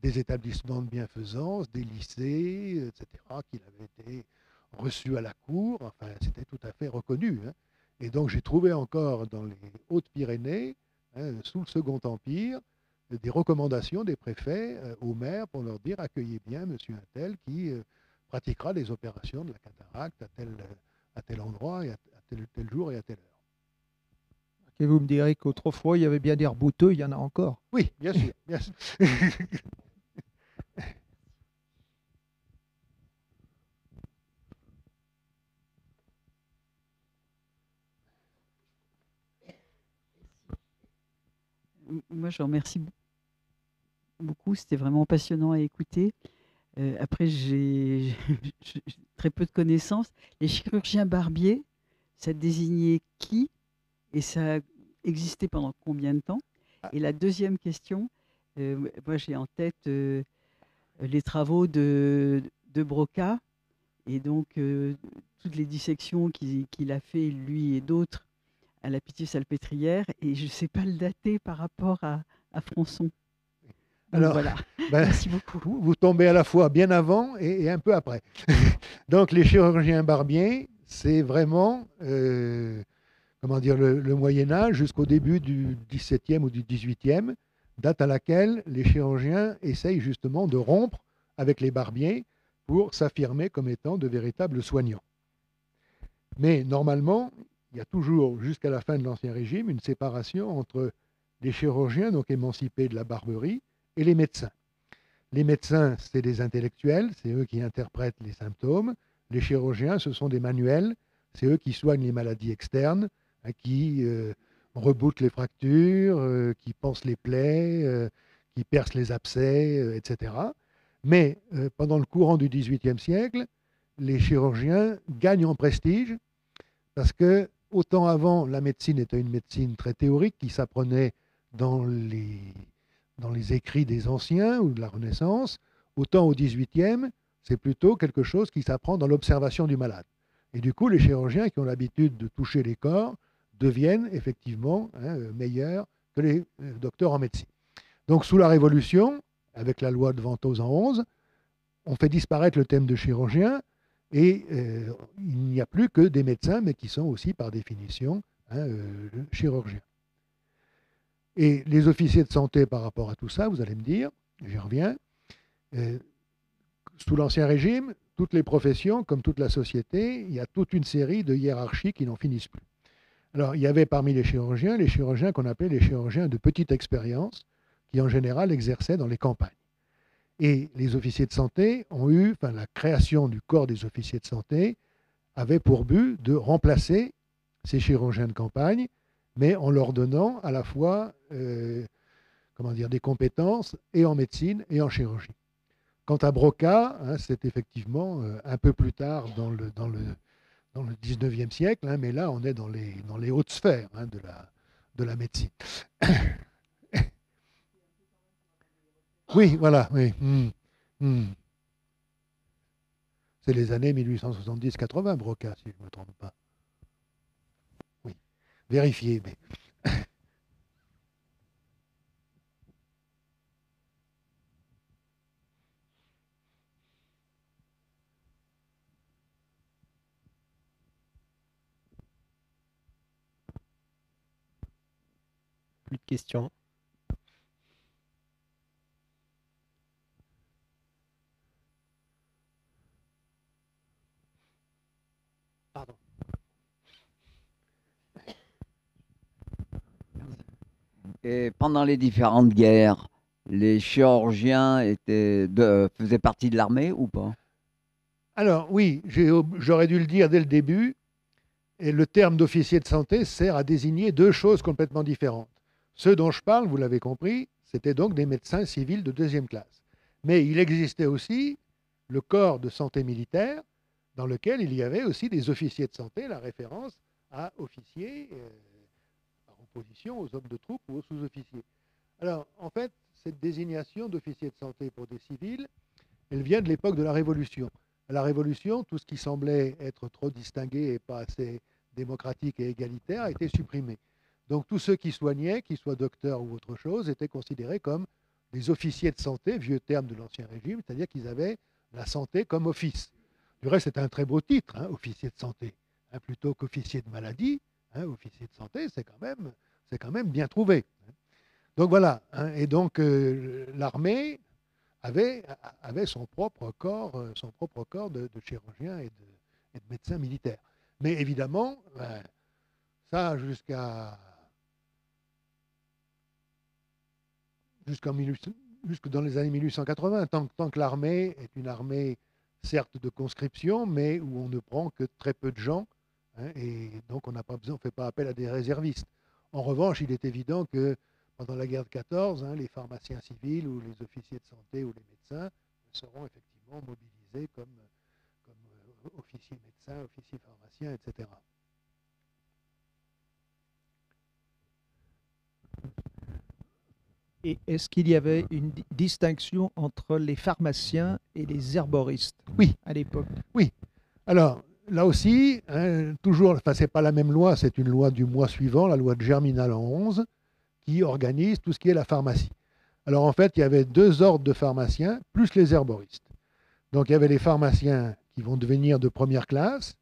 des établissements de bienfaisance, des lycées, etc., qu'il avait été reçu à la cour, enfin c'était tout à fait reconnu, hein. Et donc j'ai trouvé encore dans les Hautes-Pyrénées, hein, sous le Second Empire, des recommandations des préfets aux maires pour leur dire accueillez bien monsieur Untel qui pratiquera les opérations de la cataracte à tel endroit et à tel jour et à telle heure. Et vous me direz qu'autrefois, il y avait bien des rebouteux, il y en a encore. Oui, bien sûr, bien sûr. Moi, je remercie beaucoup. C'était vraiment passionnant à écouter. Après, j'ai très peu de connaissances. Les chirurgiens barbiers, ça désignait qui? Et ça existait pendant combien de temps? Et la deuxième question, moi j'ai en tête les travaux de Broca, et donc toutes les dissections qu'il a fait, lui et d'autres, à la Pitié-Salpêtrière, et je ne sais pas le dater par rapport à Fronçon. Donc, alors, voilà. Ben, merci beaucoup. Vous tombez à la fois bien avant et un peu après. Donc les chirurgiens barbiers, c'est vraiment comment dire, le Moyen-Âge jusqu'au début du XVIIe ou du XVIIIe, date à laquelle les chirurgiens essayent justement de rompre avec les barbiers pour s'affirmer comme étant de véritables soignants. Mais normalement, il y a toujours, jusqu'à la fin de l'Ancien Régime, une séparation entre les chirurgiens, donc émancipés de la barberie, et les médecins. Les médecins, c'est des intellectuels, c'est eux qui interprètent les symptômes. Les chirurgiens, ce sont des manuels, C'est eux qui soignent les maladies externes, qui reboutent les fractures, qui pansent les plaies, qui percent les abcès, etc. Mais pendant le courant du XVIIIe siècle, les chirurgiens gagnent en prestige parce que autant avant, la médecine était une médecine très théorique qui s'apprenait dans les écrits des anciens ou de la Renaissance, autant au XVIIIe, c'est plutôt quelque chose qui s'apprend dans l'observation du malade. Et du coup, les chirurgiens qui ont l'habitude de toucher les corps deviennent effectivement meilleurs que les docteurs en médecine. Donc sous la Révolution, avec la loi de Ventose en 11, on fait disparaître le thème de chirurgien et il n'y a plus que des médecins, mais qui sont aussi par définition chirurgiens. Et les officiers de santé par rapport à tout ça, vous allez me dire, j'y reviens, sous l'Ancien Régime, toutes les professions, comme toute la société, il y a toute une série de hiérarchies qui n'en finissent plus. Alors, il y avait parmi les chirurgiens qu'on appelait les chirurgiens de petite expérience, qui en général exerçaient dans les campagnes. Et les officiers de santé ont eu, la création du corps des officiers de santé avait pour but de remplacer ces chirurgiens de campagne, mais en leur donnant à la fois des compétences et en médecine et en chirurgie. Quant à Broca, c'est effectivement un peu plus tard dans le 19e siècle, mais là on est dans les hautes sphères de la médecine. Oui, voilà, oui. C'est les années 1870-80, Broca, si je ne me trompe pas. Oui, vérifiez, mais... Plus de questions. Pardon. Et pendant les différentes guerres, les chirurgiens faisaient partie de l'armée ou pas? Alors oui, j'aurais dû le dire dès le début, et le terme d'officier de santé sert à désigner deux choses complètement différentes. Ceux dont je parle, vous l'avez compris, c'était donc des médecins civils de deuxième classe. Mais il existait aussi le corps de santé militaire, dans lequel il y avait aussi des officiers de santé, la référence à officiers, par opposition aux hommes de troupe ou aux sous-officiers. Alors, en fait, cette désignation d'officier de santé pour des civils, elle vient de l'époque de la Révolution. À la Révolution, tout ce qui semblait être trop distingué et pas assez démocratique et égalitaire a été supprimé. Donc tous ceux qui soignaient, qu'ils soient docteurs ou autre chose, étaient considérés comme des officiers de santé, vieux terme de l'Ancien Régime, c'est-à-dire qu'ils avaient la santé comme office. Du reste, c'est un très beau titre, officier de santé, plutôt qu'officier de maladie. Officier de santé, c'est quand même bien trouvé. Donc voilà, et donc l'armée avait son propre corps de chirurgiens et de médecins militaires. Mais évidemment, ça jusque dans les années 1880, tant que l'armée est une armée certes de conscription, mais où on ne prend que très peu de gens, et donc on ne fait pas appel à des réservistes. En revanche, il est évident que pendant la guerre de 14, les pharmaciens civils ou les officiers de santé ou les médecins seront effectivement mobilisés comme officiers médecins, officiers pharmaciens, etc. Et est-ce qu'il y avait une distinction entre les pharmaciens et les herboristes à l'époque? Oui. Alors, là aussi, toujours, c'est pas la même loi, c'est une loi du mois suivant, la loi de Germinal en 11, qui organise tout ce qui est la pharmacie. Alors, en fait, il y avait deux ordres de pharmaciens, plus les herboristes. Donc, il y avait les pharmaciens qui vont devenir de première classe,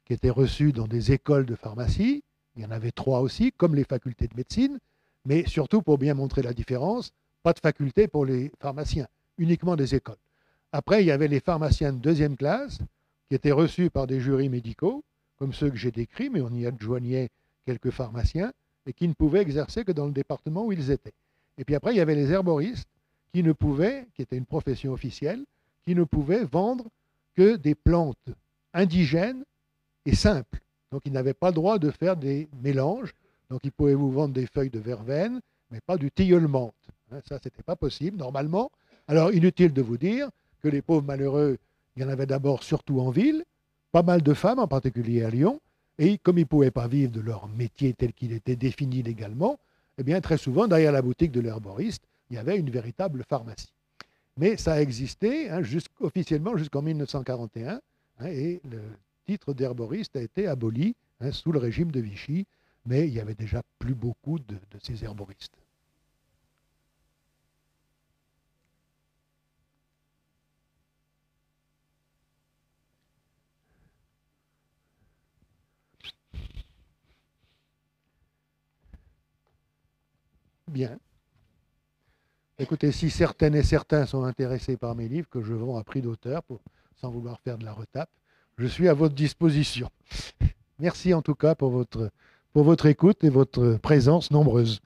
qui étaient reçus dans des écoles de pharmacie. Il y en avait 3 aussi, comme les facultés de médecine. Mais surtout, pour bien montrer la différence, pas de faculté pour les pharmaciens, uniquement des écoles. Après, il y avait les pharmaciens de deuxième classe, qui étaient reçus par des jurys médicaux, comme ceux que j'ai décrits, mais on y adjoignait quelques pharmaciens, et qui ne pouvaient exercer que dans le département où ils étaient. Et puis après, il y avait les herboristes, qui étaient une profession officielle, qui ne pouvaient vendre que des plantes indigènes et simples, Donc ils n'avaient pas le droit de faire des mélanges. Donc ils pouvaient vous vendre des feuilles de verveine, mais pas du tilleul menthe. Ça, c'était pas possible normalement. Alors inutile de vous dire que les pauvres malheureux, il y en avait d'abord surtout en ville, pas mal de femmes, en particulier à Lyon, et comme ils ne pouvaient pas vivre de leur métier tel qu'il était défini légalement, eh bien très souvent, derrière la boutique de l'herboriste, il y avait une véritable pharmacie. Mais ça a existé officiellement jusqu'en 1941, et le titre d'herboriste a été aboli sous le régime de Vichy, mais il y avait déjà plus beaucoup de ces herboristes. Bien. Écoutez, si certaines et certains sont intéressés par mes livres, que je vends à prix d'auteur, sans vouloir faire de la retape, je suis à votre disposition. Merci en tout cas pour votre écoute et votre présence nombreuse.